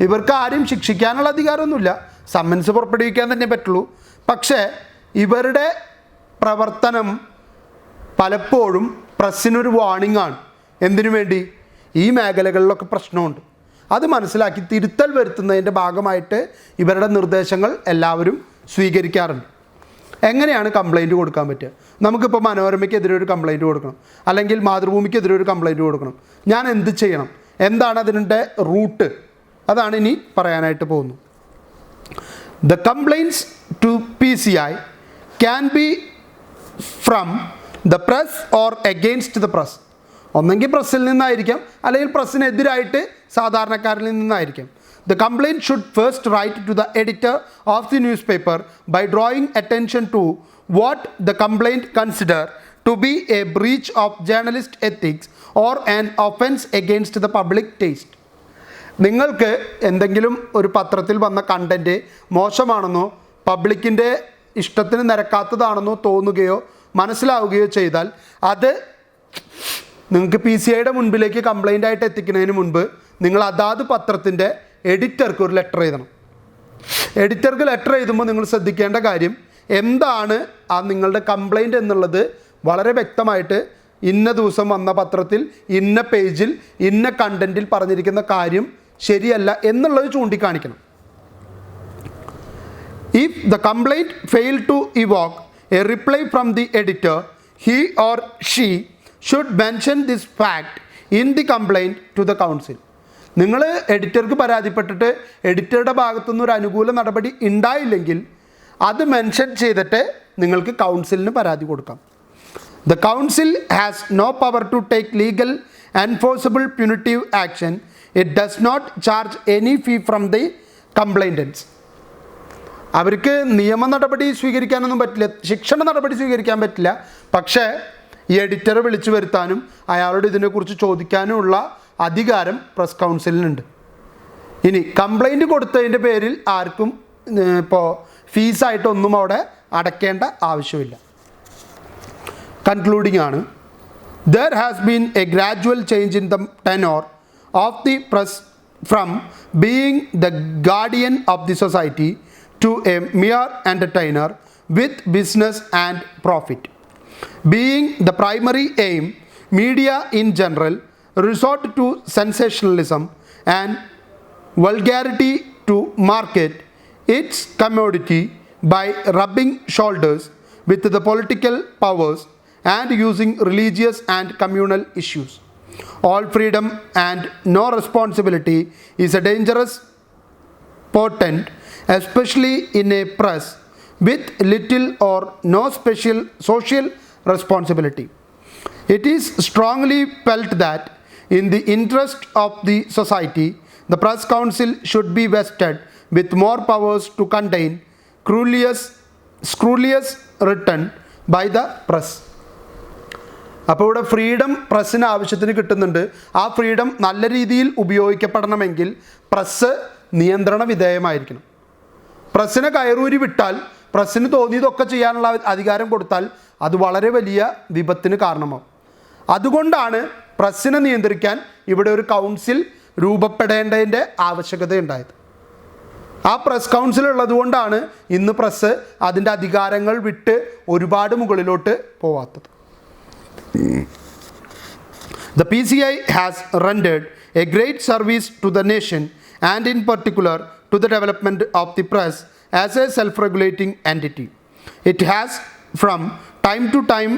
ഇവർക്ക് ആരും ശിക്ഷിക്കാനുള്ള അധികാരമൊന്നുമില്ല, summons പുറപ്പെടുവിക്കാൻ തന്നെ പറ്റുള്ളൂ. പക്ഷേ ഇവരുടെ പ്രവർത്തനം പലപ്പോഴും പ്രസ്സിനൊരു warning ആണ്. എന്തിനു വേണ്ടി? ഈ മേഖലകളിലൊക്കെ പ്രശ്നമുണ്ട്, അത് മനസ്സിലാക്കി തിരുത്തൽ വരുത്തുന്നതിൻ്റെ ഭാഗമായിട്ട് ഇവരുടെ നിർദ്ദേശങ്ങൾ എല്ലാവരും സ്വീകരിക്കാറുണ്ട്. എങ്ങനെയാണ് കംപ്ലൈൻറ്റ് കൊടുക്കാൻ പറ്റുക? നമുക്കിപ്പോൾ മനോരമയ്ക്കെതിരെ ഒരു കംപ്ലൈൻറ്റ് കൊടുക്കണം, അല്ലെങ്കിൽ മാതൃഭൂമിക്കെതിരെ ഒരു കംപ്ലൈൻറ്റ് കൊടുക്കണം. ഞാൻ എന്ത് ചെയ്യണം? എന്താണ് അതിൻ്റെ റൂട്ട്? അതാണ് ഇനി പറയാനായിട്ട് പോകുന്നു. The complaints to PCI can be from the press or against the press. ഒന്നെങ്കിൽ പ്രസ്സിൽ നിന്നായിരിക്കാം, അല്ലെങ്കിൽ പ്രസ്സിനെതിരായിട്ട് സാധാരണക്കാരിൽ നിന്നായിരിക്കാം. The complaint should first write to the editor of the newspaper by drawing attention to what the complaint consider to be a breach of journalist ethics or an offense against the public taste. നിങ്ങൾക്ക് എന്തെങ്കിലും ഒരു പത്രത്തിൽ വന്ന content മോശമാണെന്നോ പബ്ലിക്കിൻ്റെ ഇഷ്ടത്തിന് നിരക്കാത്തതാണെന്നോ തോന്നുകയോ മനസ്സിലാവുകയോ ചെയ്താൽ അത് നിങ്ങൾക്ക് PCIയുടെ മുൻപിലേക്ക് കംപ്ലൈൻ്റ് ആയിട്ട് എത്തിക്കുന്നതിന് മുൻപ് നിങ്ങൾ അതാത് പത്രത്തിൻ്റെ എഡിറ്റർക്ക് ഒരു ലെറ്റർ എഴുതണം. എഡിറ്റർക്ക് ലെറ്റർ എഴുതുമ്പോൾ നിങ്ങൾ ശ്രദ്ധിക്കേണ്ട കാര്യം എന്താണ് ആ നിങ്ങളുടെ കംപ്ലൈൻറ്റ് എന്നുള്ളത് വളരെ വ്യക്തമായിട്ട് ഇന്ന ദിവസം വന്ന പത്രത്തിൽ ഇന്ന പേജിൽ ഇന്ന കണ്ടൻറ്റിൽ പറഞ്ഞിരിക്കുന്ന കാര്യം ശരിയല്ല എന്നുള്ളത് ചൂണ്ടിക്കാണിക്കണം. If the complaint failed to evoke a reply from the editor, he or she should mention this fact in the complaint to the council. നിങ്ങൾ എഡിറ്റർക്ക് പരാതിപ്പെട്ടിട്ട് എഡിറ്ററുടെ ഭാഗത്തുനിന്ന് ഒരു അനുകൂല നടപടി ഉണ്ടായില്ലെങ്കിൽ അത് മെൻഷൻ ചെയ്തിട്ട് നിങ്ങൾക്ക് കൗൺസിലിന് പരാതി കൊടുക്കാം. The council has no power to take legal enforceable punitive action. It does not charge any fee from the complainants. അവർക്ക് നിയമ നടപടി സ്വീകരിക്കാനൊന്നും പറ്റില്ല, ശിക്ഷണ നടപടി സ്വീകരിക്കാൻ പറ്റില്ല. പക്ഷേ ഈ എഡിറ്ററെ വിളിച്ചു വരുത്താനും അയാളോട് ഇതിനെക്കുറിച്ച് ചോദിക്കാനുമുള്ള അധികാരം പ്രസ് കൗൺസിലിനുണ്ട്. ഇനി കംപ്ലൈൻറ്റ് കൊടുത്തതിൻ്റെ പേരിൽ ആർക്കും ഇപ്പോൾ ഫീസായിട്ടൊന്നും അവിടെ അടയ്ക്കേണ്ട ആവശ്യമില്ല. കൺക്ലൂഡിംഗ് ആണ്, there has been a gradual change in the tenor of the press from being the guardian of the society to a mere entertainer with business and profit. Being the primary aim, media in general resort to sensationalism and vulgarity to market its commodity by rubbing shoulders with the political powers and using religious and communal issues. All freedom and no responsibility is a dangerous portent, especially in a press with little or no special social responsibility. It is strongly felt that in the interest of the society, the press council should be vested with more powers to contain scurrilous written by the press. അപ്പോൾ ഇവിടെ freedom പ്രസ്സിന് ആവശ്യത്തിന് കിട്ടുന്നുണ്ട്. ആ freedom നല്ല രീതിയിൽ ഉപയോഗിക്കപ്പെടണമെങ്കിൽ press നിയന്ത്രണ വിധേയമായിരിക്കണം. പ്രസ്സിനെ കയറൂരി വിട്ടാൽ, പ്രസ്സിന് തോന്നിയതൊക്കെ ചെയ്യാനുള്ള അധികാരം കൊടുത്താൽ അത് വളരെ വലിയ വിപത്തിന് കാരണമാവും. അതുകൊണ്ടാണ് പ്രസ്സിനെ നിയന്ത്രിക്കാൻ ഇവിടെ ഒരു കൗൺസിൽ രൂപപ്പെടേണ്ടതിൻ്റെ ആവശ്യകതയുണ്ടായത്. ആ പ്രസ് കൗൺസിൽ ഉള്ളതുകൊണ്ടാണ് ഇന്ന് പ്രസ് അതിൻ്റെ അധികാരങ്ങൾ വിട്ട് ഒരുപാട് മുകളിലോട്ട് പോവാത്തത്. The PCI has rendered a great service to the nation and in particular to the development of the press as a self-regulating entity. It has from time to time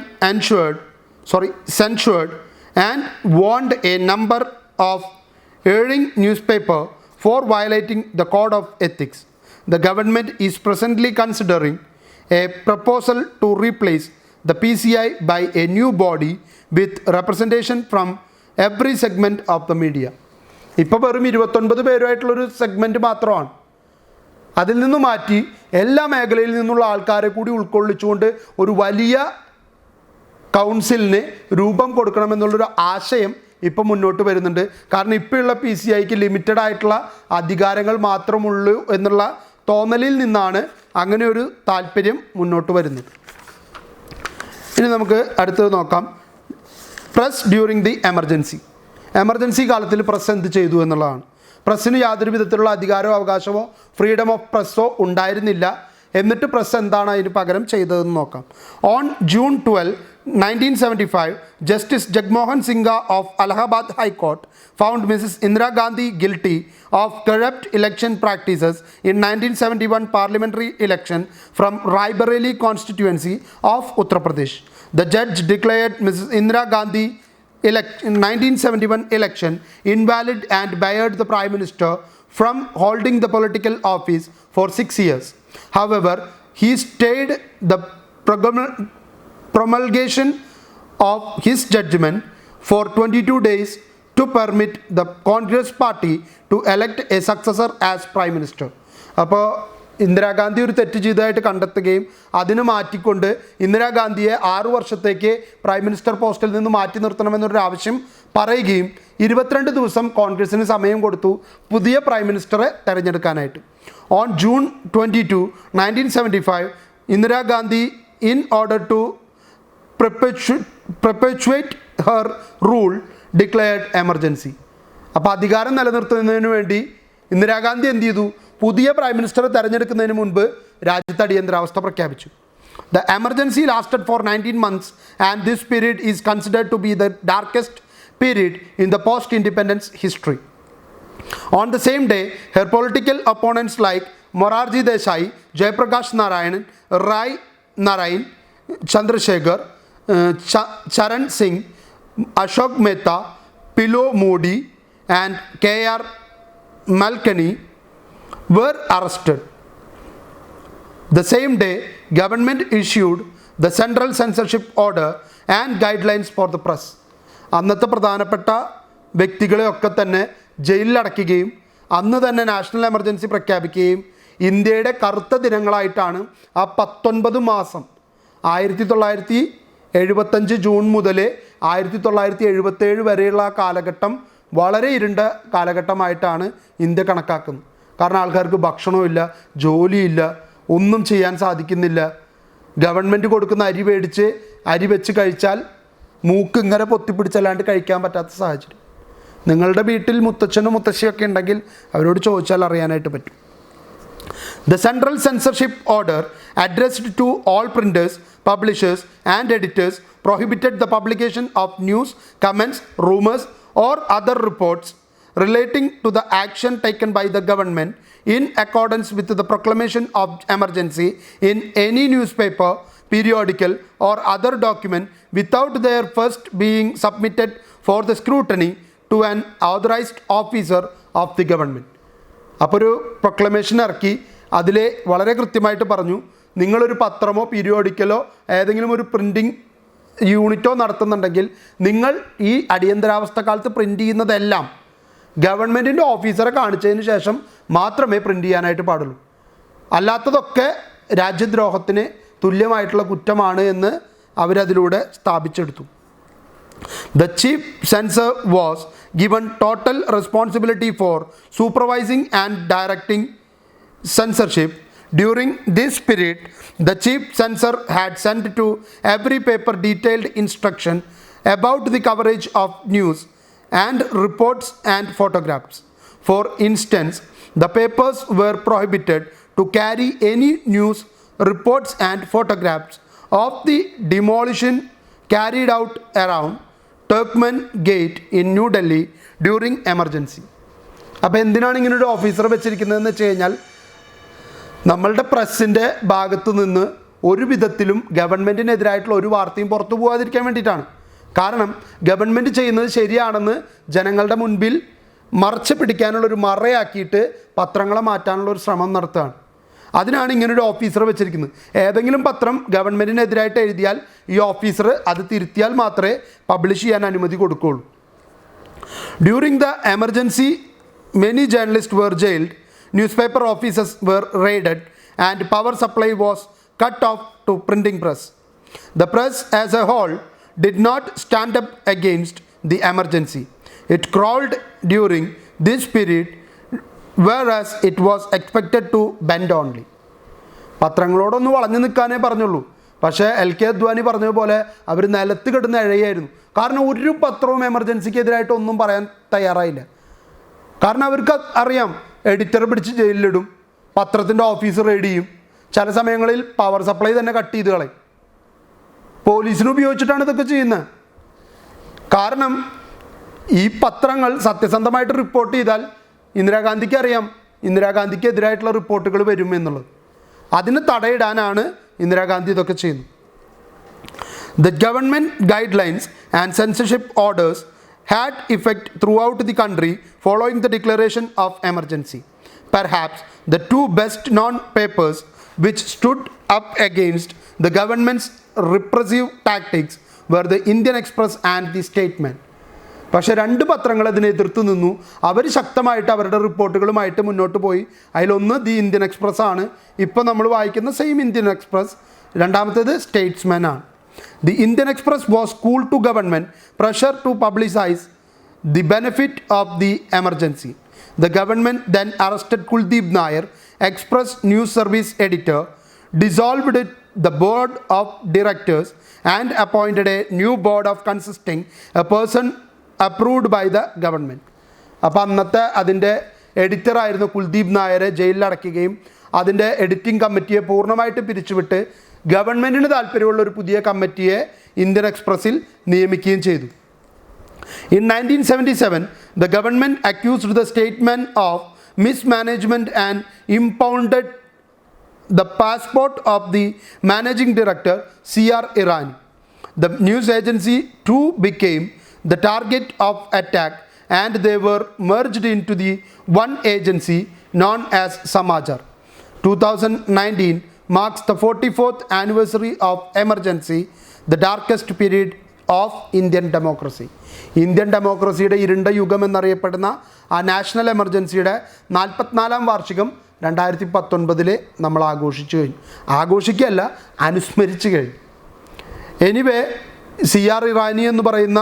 censured and warned a number of erring newspapers for violating the code of ethics. The government is presently considering a proposal to replace the PCI by a new body with representation from every segment of the media. ഇപ്പോൾ വെറും 29 പേരുമായിട്ടുള്ളൊരു segment മാത്രമാണ്. അതിൽ നിന്ന് മാറ്റി എല്ലാ മേഖലയിൽ നിന്നുള്ള ആൾക്കാരെ കൂടി ഉൾക്കൊള്ളിച്ചുകൊണ്ട് ഒരു വലിയ കൗൺസിലിന് രൂപം കൊടുക്കണമെന്നുള്ളൊരു ആശയം ഇപ്പോൾ മുന്നോട്ട് വരുന്നുണ്ട്. കാരണം ഇപ്പോഴുള്ള PCIക്ക് ലിമിറ്റഡ് ആയിട്ടുള്ള അധികാരങ്ങൾ മാത്രമുള്ളൂ എന്നുള്ള തോന്നലിൽ നിന്നാണ് അങ്ങനെ ഒരു താല്പര്യം മുന്നോട്ട് വരുന്നത്. ഇനി നമുക്ക് അടുത്തത് നോക്കാം. പ്രസ് ഡ്യൂറിങ് ദി എമർജൻസി കാലത്തിൽ പ്രസ് എന്ത് ചെയ്തു എന്നുള്ളതാണ്. പ്രസ്സിന് യാതൊരു വിധത്തിലുള്ള അധികാരമോ അവകാശമോ ഫ്രീഡം ഓഫ് പ്രസ്സോ ഉണ്ടായിരുന്നില്ല. എന്നിട്ട് പ്രസ് എന്താണ് അതിന് പകരം ചെയ്തതെന്ന് നോക്കാം. On June 12, 1975, Justice Jagmohan Singha of Allahabad High Court found Mrs. Indira Gandhi guilty of corrupt election practices in 1971 parliamentary election from Raebareli constituency of Uttar Pradesh. The judge declared Mrs. Indira Gandhi 1971 election invalid and barred the Prime Minister from holding the political office for 6 years. However, he stayed the promulgation of his judgment for 22 days to permit the Congress party to elect a successor as Prime Minister. അപ്പോൾ ഇന്ദിരാഗാന്ധി ഒരു തെറ്റ് ചെയ്തതായിട്ട് കണ്ടെത്തുകയും അതിന് മാറ്റിക്കൊണ്ട് ഇന്ദിരാഗാന്ധിയെ 6 വർഷത്തേക്ക് prime minister പോസ്റ്റിൽ നിന്ന് മാറ്റി നിർത്തണമെന്നൊരു ആവശ്യം പറയുകയും 22 ദിവസം കോൺഗ്രസിന് സമയം കൊടുത്തു പുതിയ prime മിനിസ്റ്ററെ തിരഞ്ഞെടുക്കാനായിട്ട്. On June 22, 1975, Indira Gandhi in order to perpetuate her rule declared emergency. അപ്പോൾ അധികാരം നിലനിർത്തുന്നതിന് വേണ്ടി ഇന്ദിരാഗാന്ധി എന്ത് ചെയ്തു? പുതിയ പ്രൈം മിനിസ്റ്ററെ തിരഞ്ഞെടുക്കുന്നതിന് മുൻപ് രാജ്യത്ത് അടിയന്തരാവസ്ഥ പ്രഖ്യാപിച്ചു. The emergency lasted for 19 months and this period is considered to be the darkest period in the post-independence history. On the same day, her political opponents like Morarji Desai, Jayaprakash Narayan, Rai Narayan, Chandrasekhar, Charan Singh, Ashok Mehta, Pilo Modi and K.R. Malkani were arrested. The same day, government issued the Central Censorship Order and guidelines for the press. അന്നത്തെ പ്രധാനപ്പെട്ട വ്യക്തികളെയൊക്കെ തന്നെ ജയിലിലടയ്ക്കുകയും അന്ന് തന്നെ national emergency പ്രഖ്യാപിക്കുകയും ഇന്ത്യയുടെ കറുത്ത ദിനങ്ങളായിട്ടാണ് ആ 19 മാസം 1975 ജൂൺ മുതൽ 1977 വരെയുള്ള ആ കാലഘട്ടം വളരെ ഇരുണ്ട കാലഘട്ടമായിട്ടാണ് ഇന്ത്യ കണക്കാക്കുന്നത്. കാരണം ആൾക്കാർക്ക് ഭക്ഷണമില്ല, ജോലിയില്ല, ഒന്നും ചെയ്യാൻ സാധിക്കുന്നില്ല. ഗവൺമെൻറ് കൊടുക്കുന്ന അരി മേടിച്ച് അരി വെച്ച് കഴിച്ചാൽ മൂക്ക് ഇങ്ങനെ പൊത്തിപ്പിടിച്ചല്ലാണ്ട് കഴിക്കാൻ പറ്റാത്ത സാഹചര്യം. നിങ്ങളുടെ വീട്ടിൽ മുത്തച്ഛനും മുത്തശ്ശിയൊക്കെ ഉണ്ടെങ്കിൽ അവരോട് ചോദിച്ചാൽ അറിയാനായിട്ട് പറ്റും. The Central Censorship Order addressed to all printers, publishers and editors prohibited the publication of news, comments, rumors or other reports relating to the action taken by the government in accordance with the proclamation of emergency in any newspaper, periodical or other document without their first being submitted for the scrutiny to an authorized officer of the government. അപ്പോൾ ഒരു proclamation ഇറക്കി അതിൽ വളരെ കൃത്യമായിട്ട് പറഞ്ഞു, നിങ്ങളൊരു പത്രമോ പീരിയോഡിക്കലോ ഏതെങ്കിലും ഒരു പ്രിൻറ്റിങ് യൂണിറ്റോ നടത്തുന്നുണ്ടെങ്കിൽ നിങ്ങൾ ഈ അടിയന്തരാവസ്ഥ കാലത്ത് പ്രിൻ്റ് ചെയ്യുന്നതെല്ലാം ഗവൺമെൻറ്റിൻ്റെ ഓഫീസറെ കാണിച്ചതിന് ശേഷം മാത്രമേ പ്രിൻ്റ് ചെയ്യാനായിട്ട് പാടുള്ളൂ. അല്ലാത്തതൊക്കെ രാജ്യദ്രോഹത്തിന് തുല്യമായിട്ടുള്ള കുറ്റമാണ് എന്ന് അവരതിലൂടെ സ്ഥാപിച്ചെടുത്തു. The chief censor was given total responsibility for supervising and directing censorship. During this period, the chief censor had sent to every paper detailed instruction about the coverage of news and reports and photographs. For instance, the papers were prohibited to carry any news, reports and photographs of the demolition carried out around Turkmen Gate in New Delhi during emergency. അപ്പോൾ എന്തിനാണ് ഇങ്ങനൊരു officer വെച്ചിരിക്കുന്നതെന്ന് വെച്ച് കഴിഞ്ഞാൽ നമ്മളുടെ പ്രസ്സിൻ്റെ ഭാഗത്ത് നിന്ന് ഒരു വിധത്തിലും ഗവൺമെൻറ്റിനെതിരായിട്ടുള്ള ഒരു വാർത്തയും പുറത്തു പോകാതിരിക്കാൻ വേണ്ടിയിട്ടാണ്. കാരണം ഗവൺമെൻറ് ചെയ്യുന്നത് ശരിയാണെന്ന് ജനങ്ങളുടെ മുൻപിൽ മറച്ചു പിടിക്കാനുള്ളൊരു മറയാക്കിയിട്ട് പത്രങ്ങളെ മാറ്റാനുള്ളൊരു ശ്രമം നടത്തുകയാണ്. അതിനാണ് ഇങ്ങനൊരു ഓഫീസർ വെച്ചിരിക്കുന്നത്. ഏതെങ്കിലും പത്രം ഗവൺമെൻറ്റിനെതിരായിട്ട് എഴുതിയാൽ ഈ ഓഫീസർ അത് തിരുത്തിയാൽ മാത്രമേ പബ്ലിഷ് ചെയ്യാൻ അനുമതി കൊടുക്കുകയുള്ളൂ. During the emergency many journalist were jailed, newspaper offices were raided and power supply was cut off to printing press. The press as a whole did not stand up against the emergency. It crawled during this period, whereas it was expected to bend only. പത്രങ്ങളോടൊന്ന് വളഞ്ഞു നിൽക്കാനേ പറഞ്ഞുള്ളൂ. പക്ഷേ LK Advani പറഞ്ഞതുപോലെ അവർ നിലത്ത് കിടന്ന് ഇഴയായിരുന്നു. കാരണം ഒരു പത്രവും എമർജൻസിക്ക് എതിരായിട്ട് ഒന്നും പറയാൻ തയ്യാറായില്ല. കാരണം അവർക്ക് അറിയാം, എഡിറ്റർ പിടിച്ച് ജയിലിലിടും, പത്രത്തിൻ്റെ ഓഫീസ് റെയ്ഡ് ചെയ്യും, ചില സമയങ്ങളിൽ പവർ സപ്ലൈ തന്നെ കട്ട് ചെയ്ത് കളയും. പോലീസിന് ഉപയോഗിച്ചിട്ടാണ് ഇതൊക്കെ ചെയ്യുന്നത്. കാരണം ഈ പത്രങ്ങൾ സത്യസന്ധമായിട്ട് റിപ്പോർട്ട് ചെയ്താൽ ഇന്ദിരാഗാന്ധിക്ക് അറിയാം ഇന്ദിരാഗാന്ധിക്ക് എതിരായിട്ടുള്ള റിപ്പോർട്ടുകൾ വരും എന്നുള്ളത്. അതിന് തടയിടാനാണ് ഇന്ദിരാഗാന്ധി ഇതൊക്കെ ചെയ്യുന്നത്. The government guidelines and censorship orders had effect throughout the country following the declaration of emergency. Perhaps the two best known papers which stood up against the government's repressive tactics were the Indian Express and the Statesman. പക്ഷേ രണ്ട് പത്രങ്ങൾ അതിനെ എതിർത്ത് നിന്നു. അവർ ശക്തമായിട്ട് അവരുടെ റിപ്പോർട്ടുകളുമായിട്ട് മുന്നോട്ട് പോയി. അതിലൊന്ന് ദി ഇന്ത്യൻ എക്സ്പ്രസ് ആണ്, ഇപ്പോൾ നമ്മൾ വായിക്കുന്ന സെയിം ഇന്ത്യൻ എക്സ്പ്രസ്. രണ്ടാമത്തേത് സ്റ്റേറ്റ്സ്മാൻ ആണ്. The Indian Express was cool to government pressure to publicize the benefit of the emergency. The government then arrested Kuldeep Nair, Express News Service editor, dissolved the board of directors and appointed a new board of consisting a person approved by the government. അപ്പോൾ അന്നത്തെ അതിൻ്റെ എഡിറ്ററായിരുന്ന കുൽദീപ് നായരെ ജയിലിലടയ്ക്കുകയും അതിൻ്റെ editing കമ്മിറ്റിയെ പൂർണ്ണമായിട്ട് പിരിച്ചുവിട്ട് ഗവൺമെൻറ്റിന് താല്പര്യമുള്ള ഒരു പുതിയ കമ്മിറ്റിയെ ഇന്ത്യൻ എക്സ്പ്രസ്സിൽ നിയമിക്കുകയും ചെയ്തു. In 1977, the government accused the statesman of mismanagement and impounded the passport of the managing director, C.R. Irani. The news agency too became the target of attack, and they were merged into the one agency known as Samachar. 2019 marks the 44th anniversary of emergency, the darkest period of Indian democracy. Indian ഡെമോക്രസിയുടെ ഇരുണ്ട യുഗം എന്നറിയപ്പെടുന്ന ആ national എമർജൻസിയുടെ 44-ാം വാർഷികം 2019 നമ്മൾ ആഘോഷിച്ചു കഴിഞ്ഞു. ആഘോഷിക്കുകയല്ല, അനുസ്മരിച്ചു കഴിഞ്ഞു. Anyway, C.R. ഇറാനി എന്ന് പറയുന്ന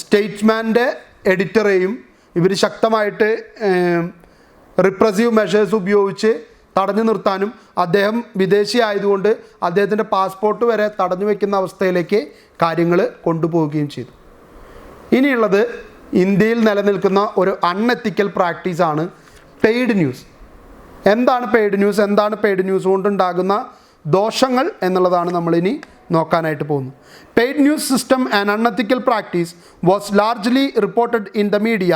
സ്റ്റേറ്റ്സ്മാൻ്റെ എഡിറ്ററെയും ഇവർ ശക്തമായിട്ട് റിപ്രസീവ് മെഷേഴ്സ് ഉപയോഗിച്ച് തടഞ്ഞു നിർത്താനും അദ്ദേഹം വിദേശി ആയതുകൊണ്ട് അദ്ദേഹത്തിൻ്റെ പാസ്പോർട്ട് വരെ തടഞ്ഞു വയ്ക്കുന്ന അവസ്ഥയിലേക്ക് കാര്യങ്ങൾ കൊണ്ടുപോവുകയും ചെയ്തു. ഇനിയുള്ളത് ഇന്ത്യയിൽ നിലനിൽക്കുന്ന ഒരു അൺഎത്തിക്കൽ പ്രാക്ടീസാണ് പെയ്ഡ് ന്യൂസ്. എന്താണ് പെയ്ഡ് ന്യൂസ് കൊണ്ടുണ്ടാകുന്ന ദോഷങ്ങൾ എന്നുള്ളതാണ് നമ്മളിനി നോക്കാനായിട്ട് പോകുന്നത്. Paid news system and unethical practice was largely reported in the media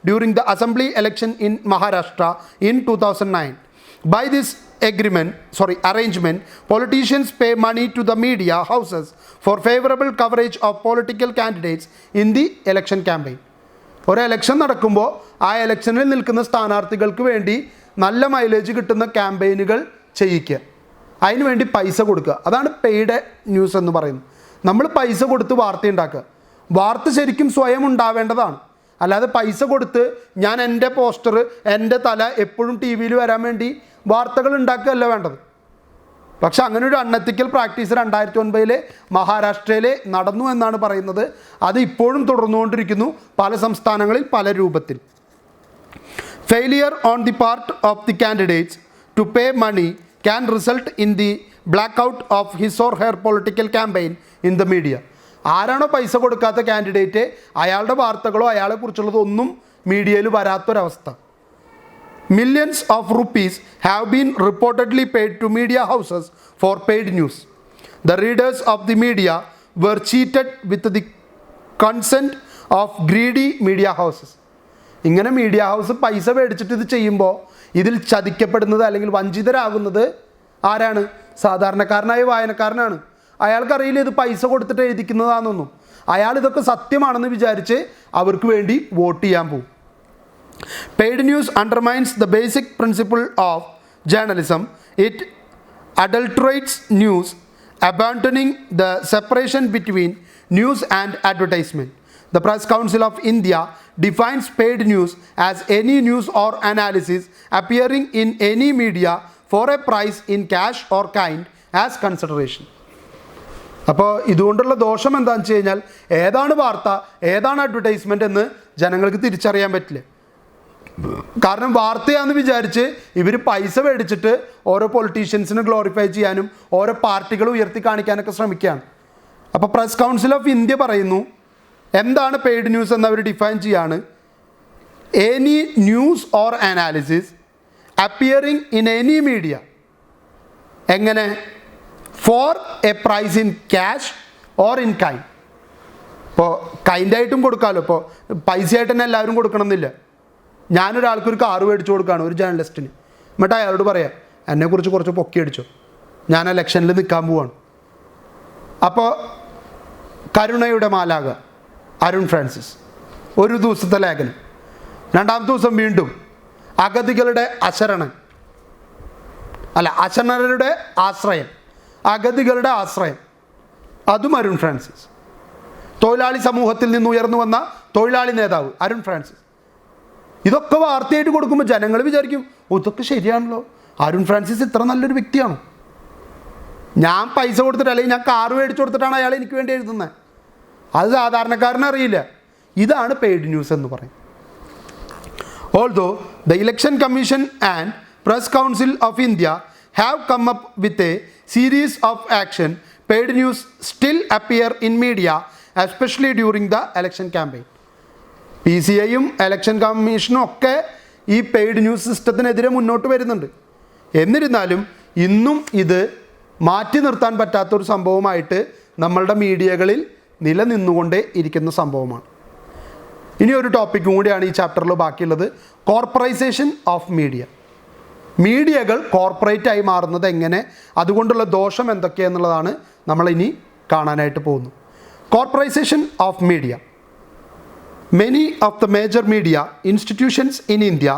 during the assembly election in Maharashtra in 2009. By this arrangement, politicians pay money to the media houses for favorable coverage of political candidates in the election campaign. ഒരു election നടക്കുമ്പോൾ ആ എലക്ഷനിൽ നിൽക്കുന്ന സ്ഥാനാർത്ഥികൾക്ക് വേണ്ടി നല്ല mileage കിട്ടുന്ന ക്യാമ്പയിനുകൾ ചെയ്യിക്കുക, അതിനുവേണ്ടി പൈസ കൊടുക്കുക. അതാണ് പെയ്ഡ് ന്യൂസ് എന്ന് പറയുന്നത്. നമ്മൾ പൈസ കൊടുത്ത് വാർത്ത ഉണ്ടാക്കുക. വാർത്ത ശരിക്കും സ്വയം ഉണ്ടാവേണ്ടതാണ്, അല്ലാതെ പൈസ കൊടുത്ത് ഞാൻ എൻ്റെ പോസ്റ്റർ, എൻ്റെ തല എപ്പോഴും ടി വിയിൽ വരാൻ വേണ്ടി വാർത്തകൾ ഉണ്ടാക്കുകയല്ല വേണ്ടത്. പക്ഷെ അങ്ങനെ ഒരു അൺഎത്തിക്കൽ പ്രാക്ടീസ് 2009 മഹാരാഷ്ട്രയിൽ നടന്നു എന്നാണ് പറയുന്നത്. അത് ഇപ്പോഴും തുടർന്നുകൊണ്ടിരിക്കുന്നു, പല സംസ്ഥാനങ്ങളിൽ പല രൂപത്തിൽ. Failure on the part of the candidates to pay money can result in the blackout of his or her political campaign in the media. ആരാണോ പൈസ കൊടുക്കാത്ത കാൻഡിഡേറ്റ്, അയാളുടെ വാർത്തകളോ അയാളെക്കുറിച്ചുള്ളതൊന്നും മീഡിയയിൽ വരാത്തൊരവസ്ഥ. Millions of rupees have been reportedly paid to media houses for paid news. The readers of the media were cheated with the consent of greedy media houses. ഇങ്ങനെ media house പൈസ മേടിച്ചിട്ട് ഇത് ചെയ്യുമ്പോൾ ഇതിൽ ചതിക്കപ്പെടുന്നത് അല്ലെങ്കിൽ വഞ്ചിതരാകുന്നത് ആരാണ്? സാധാരണക്കാരനായ വായനക്കാരനാണ്. അയാൾക്കറിയില്ല ഇത് പൈസ കൊടുത്തിട്ട് എഴുതിക്കുന്നതാണെന്നൊന്നും. അയാൾ ഇതൊക്കെ സത്യമാണെന്ന് വിചാരിച്ച് അവർക്ക് വേണ്ടി വോട്ട് ചെയ്യാൻ പോകും. Paid news undermines the basic principle of journalism. It adulterates news, abandoning the separation between news and advertisement. The Press Council of India defines paid news as any news or analysis appearing in any media for a price in cash or kind as consideration. അപ്പോൾ ഇതുകൊണ്ടുള്ള ദോഷം എന്താണെന്ന് വെച്ച് കഴിഞ്ഞാൽ ഏതാണ് വാർത്ത, ഏതാണ് advertisement എന്ന് ജനങ്ങൾക്ക് തിരിച്ചറിയാൻ പറ്റില്ല. കാരണം വാർത്തയാണെന്ന് വിചാരിച്ച് ഇവർ പൈസ മേടിച്ചിട്ട് ഓരോ പൊളിറ്റീഷ്യൻസിനെ ഗ്ലോറിഫൈ ചെയ്യാനും ഓരോ പാർട്ടികൾ ഉയർത്തി കാണിക്കാനൊക്കെ ശ്രമിക്കുകയാണ്. അപ്പോൾ പ്രസ് കൗൺസിൽ ഓഫ് ഇന്ത്യ പറയുന്നു എന്താണ് പെയ്ഡ് ന്യൂസ് എന്നവർ ഡിഫൈൻ ചെയ്യാണ്. Any news or analysis appearing in any media. എങ്ങനെ? For a price in cash or in kind. ഇപ്പോൾ കൈൻഡായിട്ടും കൊടുക്കാമല്ലോ. ഇപ്പോൾ പൈസ ആയിട്ട് തന്നെ എല്ലാവരും കൊടുക്കണമെന്നില്ല. ഞാനൊരാൾക്കൊരു കാറ് മേടിച്ചു കൊടുക്കുകയാണ്, ഒരു ജേർണലിസ്റ്റിന്. എന്നിട്ട് അയാളോട് പറയാം എന്നെക്കുറിച്ച് കുറച്ച് പൊക്കി അടിച്ചോ, ഞാൻ ഇലക്ഷനിൽ നിൽക്കാൻ പോവാണ്. അപ്പോൾ കരുണയുടെ മാലാക അരുൺ ഫ്രാൻസിസ് ഒരു ദിവസത്തെ ലേഖനം, രണ്ടാമത്തെ ദിവസം വീണ്ടും അഗതികളുടെ അശരണരുടെ ആശ്രയം, അഗതികളുടെ ആശ്രയം, അതും അരുൺ ഫ്രാൻസിസ്. തൊഴിലാളി സമൂഹത്തിൽ നിന്ന് ഉയർന്നു വന്ന തൊഴിലാളി നേതാവ് അരുൺ ഫ്രാൻസിസ്. ഇതൊക്കെ വാർത്തയായിട്ട് കൊടുക്കുമ്പോൾ ജനങ്ങൾ വിചാരിക്കും ഇതൊക്കെ ശരിയാണല്ലോ, അരുൺ ഫ്രാൻസിസ് ഇത്ര നല്ലൊരു വ്യക്തിയാണ്. ഞാൻ പൈസ കൊടുത്തിട്ട് അല്ലെങ്കിൽ ഞാൻ കാറ് മേടിച്ചു കൊടുത്തിട്ടാണ് അയാൾ എനിക്ക് വേണ്ടി എഴുതുന്നത്. അത് സാധാരണക്കാരനറിയില്ല. ഇതാണ് പെയ്ഡ് ന്യൂസ് എന്ന് പറയും. Although the Election Commission and Press Council of India have come up with a series of action, paid news still appear in media, especially during the election campaign. PCIയും ഇലക്ഷൻ കമ്മീഷനും ഒക്കെ ഈ paid news സിസ്റ്റത്തിനെതിരെ മുന്നോട്ട് വരുന്നുണ്ട്. എന്നിരുന്നാലും ഇന്നും ഇത് മാറ്റി നിർത്താൻ പറ്റാത്തൊരു സംഭവമായിട്ട് നമ്മളുടെ മീഡിയകളിൽ നിലനിന്നുകൊണ്ടേ ഇരിക്കുന്ന സംഭവമാണ്. ഇനി ഒരു ടോപ്പിക്കും കൂടിയാണ് ഈ ചാപ്റ്ററിൽ ബാക്കിയുള്ളത്, കോർപ്പറൈസേഷൻ ഓഫ് മീഡിയ. മീഡിയകൾ കോർപ്പറേറ്റായി മാറുന്നത് എങ്ങനെ, അതുകൊണ്ടുള്ള ദോഷം എന്തൊക്കെയെന്നുള്ളതാണ് നമ്മളിനി കാണാനായിട്ട് പോകുന്നു. Corporatisation of media. Many of the major media institutions in India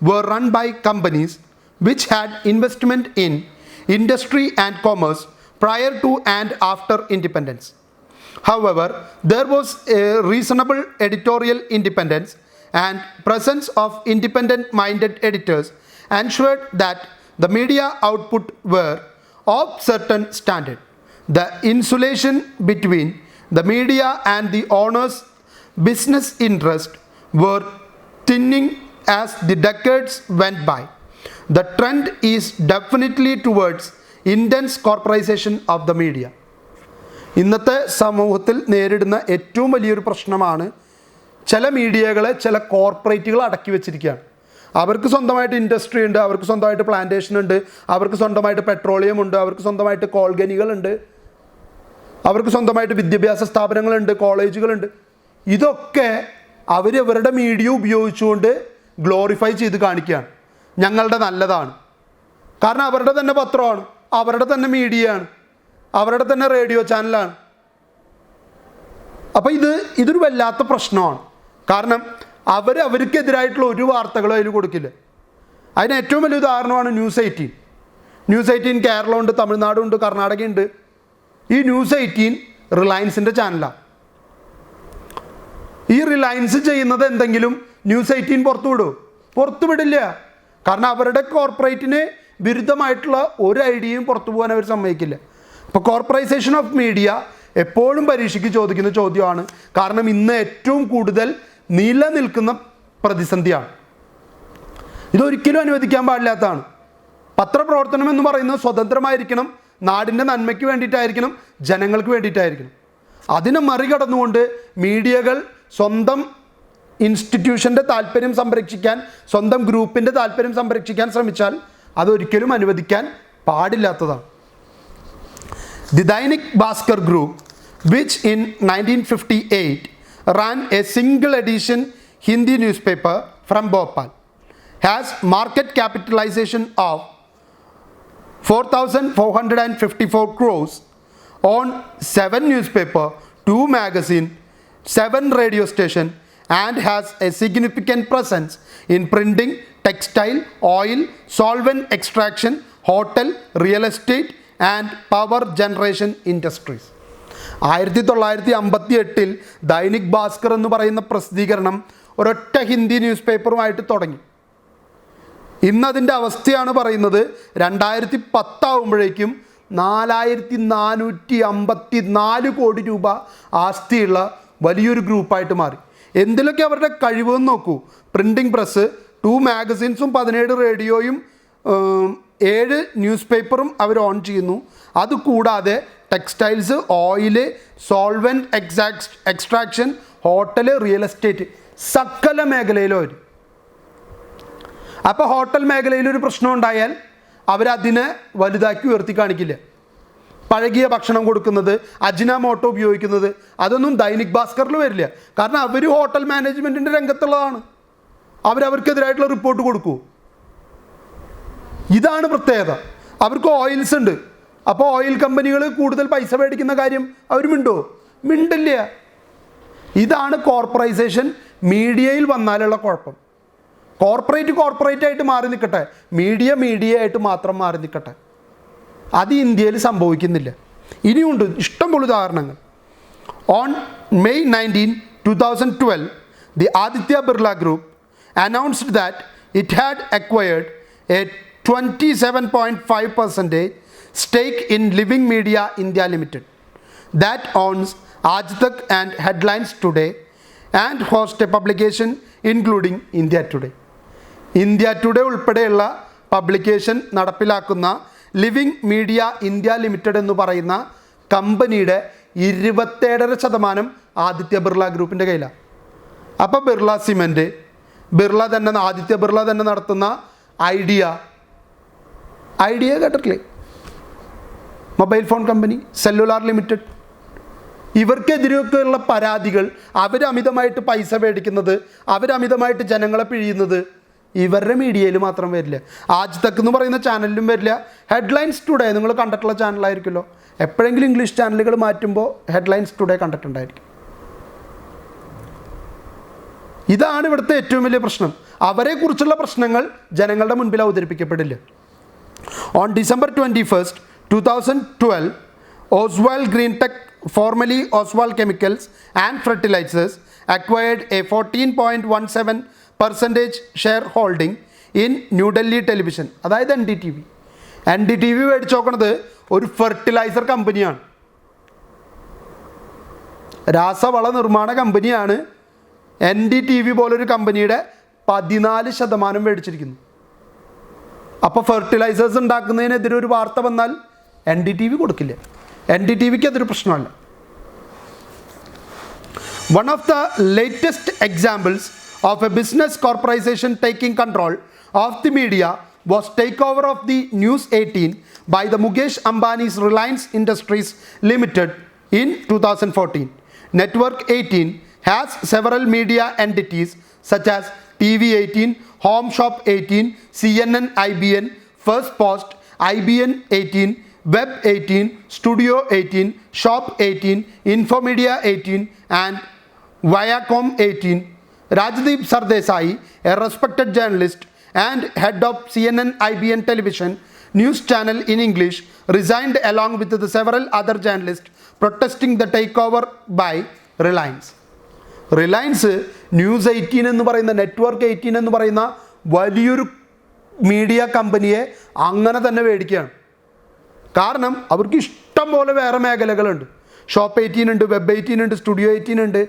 were run by companies which had investment in industry and commerce prior to and after independence. However, there was a reasonable editorial independence and presence of independent-minded editors ensured that the media output were of certain standard. The insulation between the media and the owners' business interest were thinning as the decades went by. The trend is definitely towards intense corporatization of the media. ഇന്നത്തെ സമൂഹത്തിൽ നേരിടുന്ന ഏറ്റവും വലിയൊരു പ്രശ്നമാണ് ചില മീഡിയകളെ ചില കോർപ്പറേറ്റുകൾ അടക്കി വെച്ചിരിക്കുകയാണ്. അവർക്ക് സ്വന്തമായിട്ട് ഇൻഡസ്ട്രി ഉണ്ട്, അവർക്ക് സ്വന്തമായിട്ട് പ്ലാന്റേഷൻ ഉണ്ട്, അവർക്ക് സ്വന്തമായിട്ട് പെട്രോളിയം ഉണ്ട്, അവർക്ക് സ്വന്തമായിട്ട് കോൾഖനികളുണ്ട്, അവർക്ക് സ്വന്തമായിട്ട് വിദ്യാഭ്യാസ സ്ഥാപനങ്ങളുണ്ട്, കോളേജുകളുണ്ട്. ഇതൊക്കെ അവരവരുടെ മീഡിയ ഉപയോഗിച്ചുകൊണ്ട് ഗ്ലോറിഫൈ ചെയ്ത് കാണിക്കുകയാണ്, ഞങ്ങളുടെ നല്ലതാണ്. കാരണം അവരുടെ തന്നെ പത്രമാണ്, അവരുടെ തന്നെ മീഡിയയാണ്, അവരുടെ തന്നെ റേഡിയോ ചാനലാണ്. അപ്പോൾ ഇതൊരു വല്ലാത്ത പ്രശ്നമാണ്. കാരണം അവർക്കെതിരായിട്ടുള്ള ഒരു വാർത്തകളും അതിൽ കൊടുക്കില്ല. അതിന് ഏറ്റവും വലിയ ഉദാഹരണമാണ് ന്യൂസ് 18. ന്യൂസ് 18 കേരളമുണ്ട്, തമിഴ്നാടുണ്ട്, കർണാടകയുണ്ട്. ഈ ന്യൂസ് 18 റിലയൻസിൻ്റെ ചാനലാണ്. ഈ റിലയൻസ് ചെയ്യുന്നത് എന്തെങ്കിലും ന്യൂസ് 18 പുറത്തു വിടില്ല. കാരണം അവരുടെ കോർപ്പറേറ്റിന് വിരുദ്ധമായിട്ടുള്ള ഒരു ഐഡിയയും പുറത്തു പോകാൻ അവർ സമ്മതിക്കില്ല. അപ്പോൾ കോർപ്പറൈസേഷൻ ഓഫ് മീഡിയ എപ്പോഴും പരീക്ഷയ്ക്ക് ചോദിക്കുന്ന ചോദ്യമാണ്. കാരണം ഇന്ന് ഏറ്റവും കൂടുതൽ നിലനിൽക്കുന്ന പ്രതിസന്ധിയാണ്. ഇതൊരിക്കലും അനുവദിക്കാൻ പാടില്ലാത്തതാണ്. പത്രപ്രവർത്തനം എന്ന് പറയുന്നത് സ്വതന്ത്രമായിരിക്കണം, നാടിൻ്റെ നന്മയ്ക്ക് വേണ്ടിയിട്ടായിരിക്കണം, ജനങ്ങൾക്ക് വേണ്ടിയിട്ടായിരിക്കണം. അതിനെ മറികടന്നുകൊണ്ട് മീഡിയകൾ സ്വന്തം ഇൻസ്റ്റിറ്റ്യൂഷൻ്റെ താല്പര്യം സംരക്ഷിക്കാൻ, സ്വന്തം ഗ്രൂപ്പിൻ്റെ താല്പര്യം സംരക്ഷിക്കാൻ ശ്രമിച്ചാൽ അതൊരിക്കലും അനുവദിക്കാൻ പാടില്ലാത്തതാണ്. The Dainik Bhaskar group, which in 1958 ran a single edition Hindi newspaper from Bhopal, has market capitalization of 4,454 crores on 7 newspaper, 2 magazine, 7 radio station, and has a significant presence in printing, textile, oil, solvent extraction, hotel, real estate, and power generation industries. 1958 Dainik Bhaskar എന്ന് പറയുന്ന പ്രസിദ്ധീകരണം ഒരൊറ്റ Hindi news പേപ്പറുമായിട്ട് തുടങ്ങി. ഇന്നതിൻ്റെ അവസ്ഥയാണ് പറയുന്നത്. 2010 ആവുമ്പോഴേക്കും 4,454 കോടി രൂപ ആസ്തിയുള്ള വലിയൊരു ഗ്രൂപ്പായിട്ട് മാറി. എന്തിലൊക്കെ അവരുടെ കഴിവെന്ന് നോക്കൂ. പ്രിൻറ്റിംഗ് പ്രസ്, 2 മാഗസിൻസും 17 റേഡിയോയും 7 ന്യൂസ് പേപ്പറും അവർ ഓൺ ചെയ്യുന്നു. അതുകൂടാതെ textiles, oil, solvent extraction, hotel, real estate, സകല മേഖലയിലും അവർ. അപ്പോൾ ഹോട്ടൽ മേഖലയിലൊരു പ്രശ്നം ഉണ്ടായാൽ അവരതിനെ വലുതാക്കി ഉയർത്തി കാണിക്കില്ല. പഴകിയ ഭക്ഷണം കൊടുക്കുന്നത്, അജിനാമോട്ടോ ഉപയോഗിക്കുന്നത്, അതൊന്നും ദൈനിക് ഭാസ്കറിൽ വരില്ല. കാരണം അവർ ഹോട്ടൽ മാനേജ്മെൻറ്റിൻ്റെ രംഗത്തുള്ളതാണ്. അവർക്കെതിരായിട്ടുള്ള റിപ്പോർട്ട് കൊടുക്കൂ. ഇതാണ് പ്രത്യേകത. അവർക്ക് ഓയിൽസ് ഉണ്ട്. അപ്പോൾ ഓയിൽ കമ്പനികൾ കൂടുതൽ പൈസ മേടിക്കുന്ന കാര്യം അവർ മിണ്ടില്ല. ഇതാണ് കോർപ്പറൈസേഷൻ മീഡിയയിൽ വന്നാലുള്ള കുഴപ്പം. കോർപ്പറേറ്റ് ആയിട്ട് മാറി നിൽക്കട്ടെ, മീഡിയ ആയിട്ട് മാത്രം മാറി നിൽക്കട്ടെ. അത് ഇന്ത്യയിൽ സംഭവിക്കുന്നില്ല. ഇനിയുണ്ട് ഇഷ്ടംപോലെ ഉദാഹരണങ്ങൾ. On May 19, 2012, the Aditya Birla Group announced that it had acquired a 27.5% stake in Living Media India Limited that owns Aaj Tak and Headlines Today and hosts a publication including India Today. India Today ഉൾപ്പെടെയുള്ള publication നടപ്പിലാക്കുന്ന living media India limited എന്ന് പറയുന്ന കമ്പനിയുടെ 27% ആദിത്യ ബിർള ഗ്രൂപ്പിൻ്റെ കയ്യിലാണ്. അപ്പോൾ Birla cement, Aditya Birla തന്നെ നടത്തുന്ന ഐഡിയ കേട്ടിട്ടില്ലേ? Mobile phone company, cellular limited, ഇവർക്കെതിരെയൊക്കെയുള്ള പരാതികൾ, അവരമിതമായിട്ട് പൈസ മേടിക്കുന്നത്, അവരമിതമായിട്ട് ജനങ്ങളെ പിഴിയുന്നത് ഇവരുടെ മീഡിയയിൽ മാത്രം വരില്ല. ആജ് തക്ക് എന്ന് പറയുന്ന ചാനലിലും വരില്ല. ഹെഡ്ലൈൻസ് ടുഡേ നിങ്ങൾ കണ്ടിട്ടുള്ള ചാനലായിരിക്കുമല്ലോ. എപ്പോഴെങ്കിലും ഇംഗ്ലീഷ് ചാനലുകൾ മാറ്റുമ്പോൾ ഹെഡ്ലൈൻസ് ടുഡേ കണ്ടിട്ടുണ്ടായിരിക്കും. ഇതാണ് ഇവിടുത്തെ ഏറ്റവും വലിയ പ്രശ്നം. അവരെക്കുറിച്ചുള്ള പ്രശ്നങ്ങൾ ജനങ്ങളുടെ മുൻപിൽ അവതരിപ്പിക്കപ്പെടില്ല. On December 21, 2012, Oswald Greentech, formerly Oswald Chemicals and Fertilizers, acquired a 14.17% shareholding in New Delhi Television. അതായത് NDTV. NDTV മേടിച്ച് നോക്കണത് ഒരു ഫെർട്ടിലൈസർ കമ്പനിയാണ്, രാസവള നിർമ്മാണ കമ്പനിയാണ്. NDTV പോലൊരു കമ്പനിയുടെ 14% മേടിച്ചിരിക്കുന്നു. അപ്പോൾ ഫെർട്ടിലൈസേഴ്സ് ഉണ്ടാക്കുന്നതിനെതിരെ ഒരു വാർത്ത വന്നാൽ NDTV കൊടുക്കില്ല. NDTVക്ക് അതൊരു പ്രശ്നമല്ല. One of the latest examples of a business corporation taking control of the media was takeover of the News 18 by the Mukesh Ambani's Reliance Industries Limited in 2014. Network 18 has several media entities such as TV 18, Home Shop 18, CNN IBN, First Post, IBN 18, Web 18, Studio 18, Shop 18, Infomedia 18 and Viacom 18. Rajdeep Sardesai, a respected journalist and head of CNN IBN television news channel in English, resigned along with the several other journalists protesting the takeover by Reliance. Reliance news 18 എന്ന് പറയുന്ന, network 18 എന്ന് പറയുന്ന വലിയൊരു media കമ്പനിയെ അങ്ങനെ തന്നെ മേടിക്കുകയാണ്. കാരണം അവർക്ക് ഇഷ്ടം പോലെ വേറെ മേഖലകളുണ്ട്. ഷോപ്പ് 18 ഉണ്ട്, വെബ് 18 ഉണ്ട്, സ്റ്റുഡിയോ 18 ഉണ്ട്.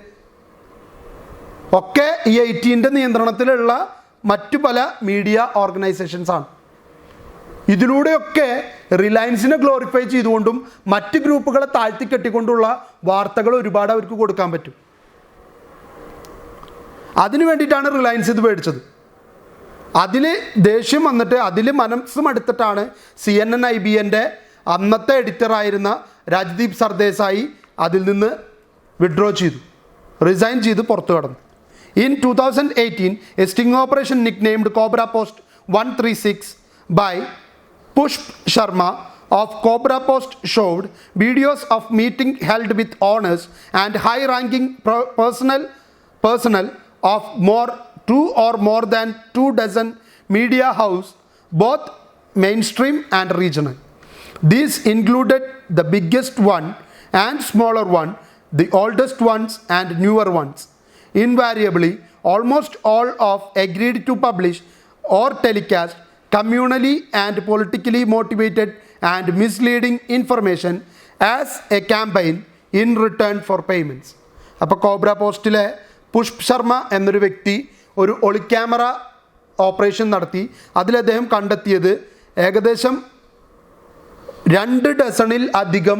ഒക്കെ ഈ 18ൻ്റെ നിയന്ത്രണത്തിലുള്ള മറ്റു പല മീഡിയ ഓർഗനൈസേഷൻസാണ്. ഇതിലൂടെയൊക്കെ റിലയൻസിനെ ഗ്ലോറിഫൈ ചെയ്തുകൊണ്ടും മറ്റ് ഗ്രൂപ്പുകളെ താഴ്ത്തിക്കെട്ടിക്കൊണ്ടുള്ള വാർത്തകൾ ഒരുപാട് അവർക്ക് കൊടുക്കാൻ പറ്റും. അതിനു വേണ്ടിയിട്ടാണ് റിലയൻസ് ഇത് മേടിച്ചത്. അതിൽ ദേഷ്യം വന്നിട്ട്, അതിൽ മനസ്സും എടുത്തിട്ടാണ് CNN IBNൻ്റെ അന്നത്തെ എഡിറ്ററായിരുന്ന രാജ്ദീപ് സർദേശായി അതിൽ നിന്ന് വിഡ്രോ ചെയ്തു, റിസൈൻ ചെയ്ത് പുറത്തു കടന്നു. In 2018, a sting operation nicknamed Cobra Post 136 by Pushp Sharma of Cobra Post showed videos of meeting held with owners and high-ranking personnel of two or more than 24 media houses, both mainstream and regional. These included the biggest one and smaller one, the oldest ones and newer ones. Invariably, almost all of agreed to publish or telecast communally and politically motivated and misleading information as a campaign in return for payments. അപ്പോൾ cobra പോസ്റ്റിലെ പുഷ്പ് Sharma എന്നൊരു വ്യക്തി ഒരു ഒളിക്യാമറ operation നടത്തി. അതിൽ അദ്ദേഹം കണ്ടെത്തിയത് ഏകദേശം 2 ഡസണിൽ അധികം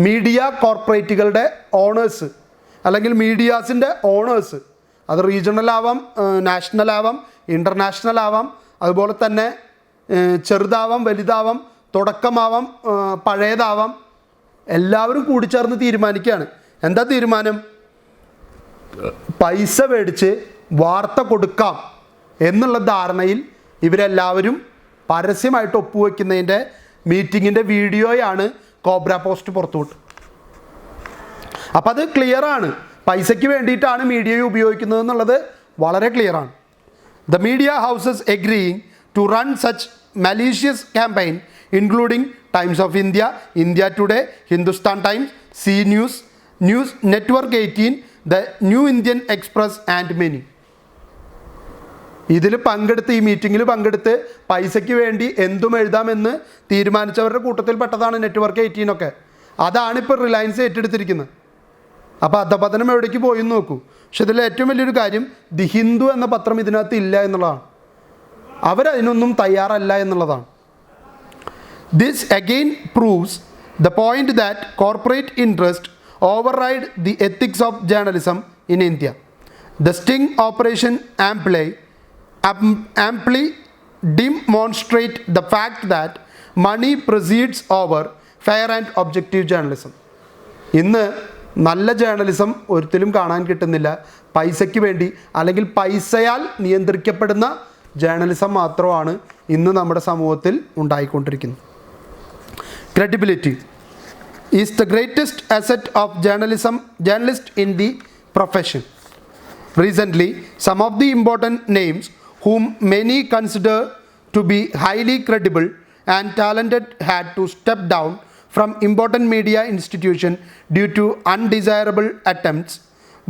മീഡിയ കോർപ്പറേറ്റുകളുടെ ഓണേഴ്സ് അല്ലെങ്കിൽ മീഡിയാസിൻ്റെ ഓണേഴ്സ്, അത് റീജിയണൽ ആവാം, നാഷണൽ ആവാം, ഇൻ്റർനാഷണൽ ആവാം, അതുപോലെ തന്നെ ചെറുതാവാം, വലുതാവാം, തുടക്കമാവാം, പഴയതാവാം, എല്ലാവരും കൂടിച്ചേർന്ന് തീരുമാനിക്കുകയാണ്. എന്താ തീരുമാനം? പൈസ മേടിച്ച് വാർത്ത കൊടുക്കാം എന്നുള്ള ധാരണയിൽ ഇവരെല്ലാവരും പരസ്യമായിട്ട് ഒപ്പുവെക്കുന്നതിൻ്റെ മീറ്റിങ്ങിൻ്റെ വീഡിയോയാണ് കോബ്ര പോസ്റ്റ് പുറത്തുവിട്ടത്. അപ്പം അത് ക്ലിയറാണ്, പൈസയ്ക്ക് വേണ്ടിയിട്ടാണ് മീഡിയയെ ഉപയോഗിക്കുന്നത് എന്നുള്ളത് വളരെ ക്ലിയറാണ്. The media houses agreeing to run such malicious campaign including Times of India, India Today, Hindustan Times, C News, Network 18, The New Indian Express and many. ഇതിൽ പങ്കെടുത്ത്, ഈ മീറ്റിങ്ങിൽ പങ്കെടുത്ത് പൈസയ്ക്ക് വേണ്ടി എന്തും എഴുതാമെന്ന് തീരുമാനിച്ചവരുടെ കൂട്ടത്തിൽപ്പെട്ടതാണ് നെറ്റ്വർക്ക് 18 ഒക്കെ. അതാണിപ്പോൾ റിലയൻസ് ഏറ്റെടുത്തിരിക്കുന്നത്. അപ്പോൾ അധപതനം എവിടേക്ക് പോയി എന്ന് നോക്കൂ. പക്ഷെ ഇതിൽ ഏറ്റവും വലിയൊരു കാര്യം, ദി ഹിന്ദു എന്ന പത്രം ഇതിനകത്ത് ഇല്ല എന്നുള്ളതാണ്. അവരതിനൊന്നും തയ്യാറല്ല എന്നുള്ളതാണ്. This again proves the point that corporate interest override the ethics of journalism in India. The sting operation amply demonstrate the fact that money precedes over fair and objective journalism. ഇന്ന് നല്ല journalism ഒരിക്കലും കാണാൻ കിട്ടുന്നില്ല. പൈസയ്ക്ക് വേണ്ടി അല്ലെങ്കിൽ പൈസയാൽ നിയന്ത്രിക്കപ്പെടുന്ന journalism മാത്രമാണ് ഇന്ന് നമ്മുടെ സമൂഹത്തിൽ ഉണ്ടായിക്കൊണ്ടിരിക്കുന്നത്. Credibility is the greatest asset of journalist in the profession. Recently, some of the important names whom many consider to be highly credible and talented had to step down from important media institution due to undesirable attempts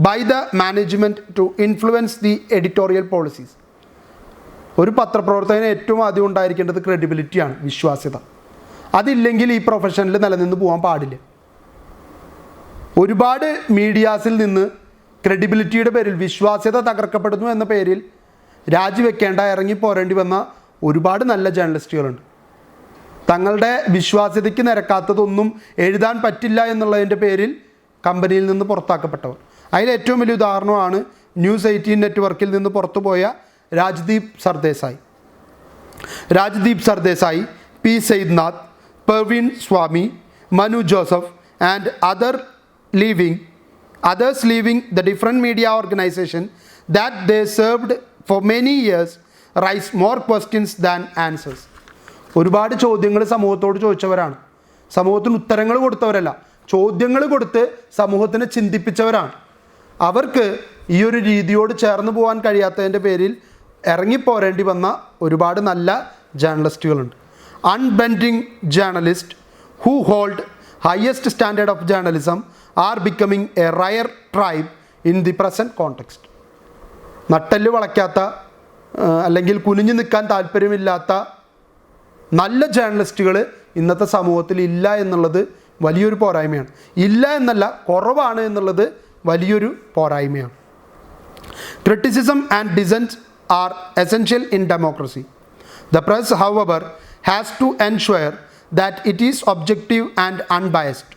by the management to influence the editorial policies. ഒരു പത്രപ്രവർത്തകന് ഏറ്റവും ആദ്യം ഉണ്ടായിരിക്കേണ്ടത് ക്രെഡിബിലിറ്റിയാണ്, വിശ്വാസ്യത. അതില്ലെങ്കിൽ ഈ പ്രൊഫഷനിൽ നിലനിന്ന് പോകാൻ പാടില്ല. ഒരുപാട് മീഡിയാസിൽ നിന്ന് ക്രെഡിബിലിറ്റിയുടെ പേരിൽ, വിശ്വാസ്യത തകർക്കപ്പെടുന്നു എന്ന പേരിൽ രാജിവെക്കേണ്ട, ഇറങ്ങിപ്പോരേണ്ടി വന്ന ഒരുപാട് നല്ല ജേർണലിസ്റ്റുകളുണ്ട്. തങ്ങളുടെ വിശ്വാസ്യതയ്ക്ക് നിരക്കാത്തതൊന്നും എഴുതാൻ പറ്റില്ല എന്നുള്ളതിൻ്റെ പേരിൽ കമ്പനിയിൽ നിന്ന് പുറത്താക്കപ്പെട്ടവർ. അതിൽ ഏറ്റവും വലിയ ഉദാഹരണമാണ് ന്യൂസ് 18 നെറ്റ്വർക്കിൽ നിന്ന് പുറത്തുപോയ Rajdeep Sardesai, P Sainath, Praveen Swami, Manu Joseph and others leaving the different media organization that they served for many years raise more questions than answers. ഒരുപാട് ചോദ്യങ്ങൾ സമൂഹത്തോട് ചോദിച്ചവരാണ്, സമൂഹത്തിന് ഉത്തരങ്ങൾ കൊടുത്തവരല്ല, ചോദ്യങ്ങൾ കൊടുത്ത് സമൂഹത്തിനെ ചിന്തിപ്പിച്ചവരാണ്. അവർക്ക് ഈ ഒരു രീതിയോട് ചേർന്ന് പോകാൻ കഴിയാത്തതിൻ്റെ പേരിൽ ഇറങ്ങിപ്പോരേണ്ടി വന്ന ഒരുപാട് നല്ല ജേർണലിസ്റ്റുകളുണ്ട്. Unbending journalists who hold highest standard of journalism are becoming a rare tribe in the present context. നട്ടെല്ല് വളയ്ക്കാത്ത അല്ലെങ്കിൽ കുനിഞ്ഞു നിൽക്കാൻ താല്പര്യമില്ലാത്ത നല്ല ജേർണലിസ്റ്റുകൾ ഇന്നത്തെ സമൂഹത്തിൽ ഇല്ല എന്നുള്ളത് വലിയൊരു പോരായ്മയാണ്. ഇല്ല എന്നല്ല, കുറവാണ് എന്നുള്ളത് വലിയൊരു പോരായ്മയാണ്. Criticism and dissent are essential in democracy. The press, however, has to ensure that it is objective and unbiased,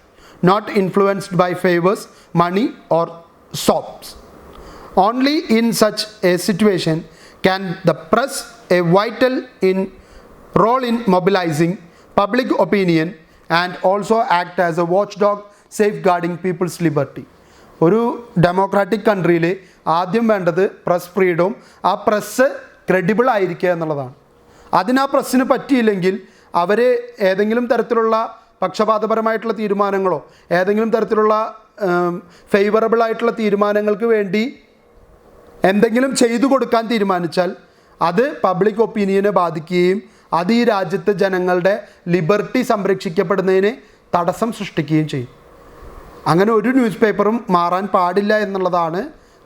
not influenced by favors, money or sops. Only in such a situation can the press a vital role in mobilizing public opinion and also act as a watchdog safeguarding people's liberty. ഒരു democratic കൺട്രിയിൽ ആദ്യം വേണ്ടത് press ഫ്രീഡവും ആ press credible ആയിരിക്കുക എന്നുള്ളതാണ്. അതിന് ആ പ്രസ്സിന് പറ്റിയില്ലെങ്കിൽ അവർ ഏതെങ്കിലും തരത്തിലുള്ള പക്ഷപാതപരമായിട്ടുള്ള തീരുമാനങ്ങളോ ഏതെങ്കിലും തരത്തിലുള്ള ഫേവറബിൾ ആയിട്ടുള്ള തീരുമാനങ്ങൾക്ക് വേണ്ടി എന്തെങ്കിലും ചെയ്തു കൊടുക്കാൻ തീരുമാനിച്ചാൽ അത് പബ്ലിക് ഒപ്പീനിയനെ ബാധിക്കുകയും അത് ഈ രാജ്യത്തെ ജനങ്ങളുടെ ലിബർട്ടി സംരക്ഷിക്കപ്പെടുന്നതിന് തടസ്സം സൃഷ്ടിക്കുകയും ചെയ്യും. അങ്ങനെ ഒരു ന്യൂസ് പേപ്പറും മാറാൻ പാടില്ല എന്നുള്ളതാണ്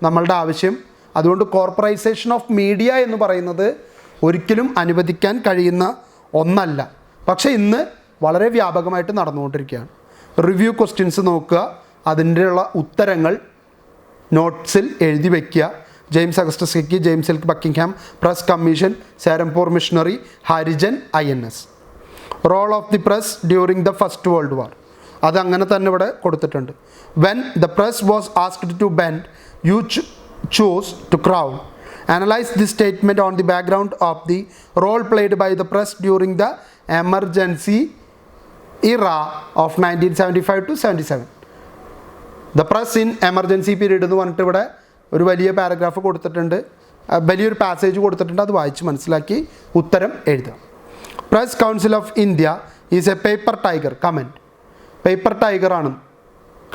നമ്മളുടെ ആവശ്യം. അതുകൊണ്ട് കോർപ്പറൈസേഷൻ ഓഫ് മീഡിയ എന്ന് പറയുന്നത് ഒരിക്കലും അനുവദിക്കാൻ കഴിയുന്ന ഒന്നല്ല. പക്ഷേ ഇന്ന് വളരെ വ്യാപകമായിട്ട് നടന്നുകൊണ്ടിരിക്കുകയാണ്. റിവ്യൂ ക്വസ്റ്റ്യൻസ് നോക്കുക, അതിൻ്റെയുള്ള ഉത്തരങ്ങൾ നോട്ട്സിൽ എഴുതി വയ്ക്കുക. James Augustus Hicky, James L Buckingham, press commission, Serampore missionary, Harijan, INS. Role of the press during the first world war, അതങ്ങനെ തന്നെ ഇവിടെ കൊടുത്തിട്ടുണ്ട്. When the press was asked to bend you chose to crown. Analyze this statement on the background of the role played by the press during the emergency era of 1975 to 77. The press in emergency period എന്ന് പറഞ്ഞിട്ട് ഇവിടെ ഒരു വലിയ paragraph കൊടുത്തിട്ടുണ്ട്, വലിയൊരു passage കൊടുത്തിട്ടുണ്ട്. അത് വായിച്ച് മനസ്സിലാക്കി ഉത്തരം എഴുതുക. Press council of India is a paper tiger. Comment, paper ടൈഗറാണ്,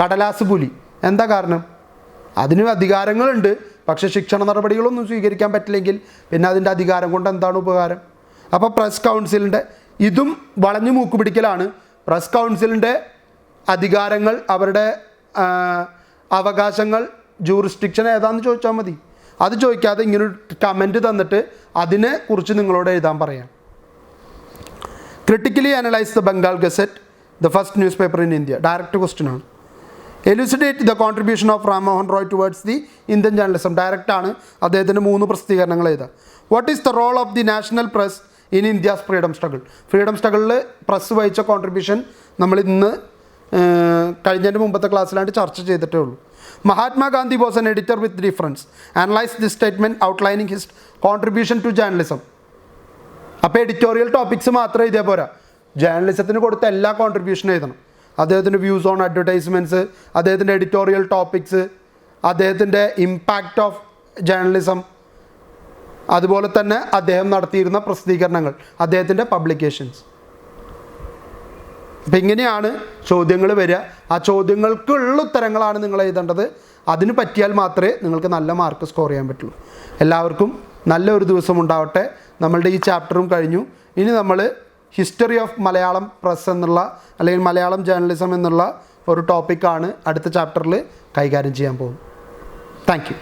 കടലാസ് പുലി. എന്താ കാരണം? അതിന് അധികാരങ്ങളുണ്ട്, പക്ഷേ ശിക്ഷണ നടപടികളൊന്നും സ്വീകരിക്കാൻ പറ്റില്ലെങ്കിൽ പിന്നെ അതിൻ്റെ അധികാരം കൊണ്ട് എന്താണ് ഉപകാരം? അപ്പോൾ പ്രസ് കൗൺസിലിൻ്റെ ഇതും വളഞ്ഞു മൂക്ക് പിടിക്കലാണ്. പ്രസ് കൗൺസിലിൻ്റെ അധികാരങ്ങൾ, അവരുടെ അവകാശങ്ങൾ, ജൂറിസ്ഡിക്ഷൻ ഏതാണെന്ന് ചോദിച്ചാൽ മതി. അത് ചോദിക്കാതെ ഇങ്ങനൊരു കമൻറ്റ് തന്നിട്ട് അതിനെ കുറിച്ച് നിങ്ങളോട് എഴുതാൻ പറയാം. Critically analyse the Bengal gazette, the first news paper in India. Direct question ആണ്. എലുസിഡേറ്റ് the contribution of Ram Mohan Roy towards the Indian journalism. ഡയറക്റ്റാണ്, അദ്ദേഹത്തിന് 3 പ്രസിദ്ധീകരണങ്ങൾ എഴുതാം. What is the role of the national press in India's freedom struggle. Freedom സ്ട്രഗിളിൽ press വഹിച്ച contribution നമ്മൾ ഇന്ന് കഴിഞ്ഞതിൻ്റെ മുമ്പത്തെ ക്ലാസ്സിലായിട്ട് ചർച്ച ചെയ്തിട്ടേ ഉള്ളൂ. Mahatma Gandhi was an editor with difference. Analyse this statement outlining his contribution to journalism. അപ്പോൾ എഡിറ്റോറിയൽ ടോപ്പിക്സ് മാത്രം എഴുതിയാൽ പോരാ, ജേർണലിസത്തിന് കൊടുത്ത എല്ലാ കോൺട്രിബ്യൂഷനും എഴുതണം. അദ്ദേഹത്തിൻ്റെ വ്യൂസ് ഓൺ അഡ്വർടൈസ്മെൻറ്റ്സ്, അദ്ദേഹത്തിൻ്റെ എഡിറ്റോറിയൽ ടോപ്പിക്സ്, അദ്ദേഹത്തിൻ്റെ ഇമ്പാക്റ്റ് ഓഫ് ജേർണലിസം, അതുപോലെ തന്നെ അദ്ദേഹം നടത്തിയിരുന്ന പ്രസിദ്ധീകരണങ്ങൾ, അദ്ദേഹത്തിൻ്റെ പബ്ലിക്കേഷൻസ്. അപ്പം ഇങ്ങനെയാണ് ചോദ്യങ്ങൾ വരിക. ആ ചോദ്യങ്ങൾക്കുള്ള ഉത്തരങ്ങളാണ് നിങ്ങൾ എഴുതേണ്ടത്. അതിന് പറ്റിയാൽ മാത്രമേ നിങ്ങൾക്ക് നല്ല മാർക്ക് സ്കോർ ചെയ്യാൻ പറ്റുള്ളൂ. എല്ലാവർക്കും നല്ലൊരു ദിവസം ഉണ്ടാവട്ടെ. നമ്മളുടെ ഈ ചാപ്റ്ററും കഴിഞ്ഞു. ഇനി നമ്മൾ ഹിസ്റ്ററി ഓഫ് മലയാളം പ്രസ് എന്നുള്ള അല്ലെങ്കിൽ മലയാളം ജേർണലിസം എന്നുള്ള ഒരു ടോപ്പിക്കാണ് അടുത്ത ചാപ്റ്ററിൽ കൈകാര്യം ചെയ്യാൻ പോകുന്നത്. Thank you.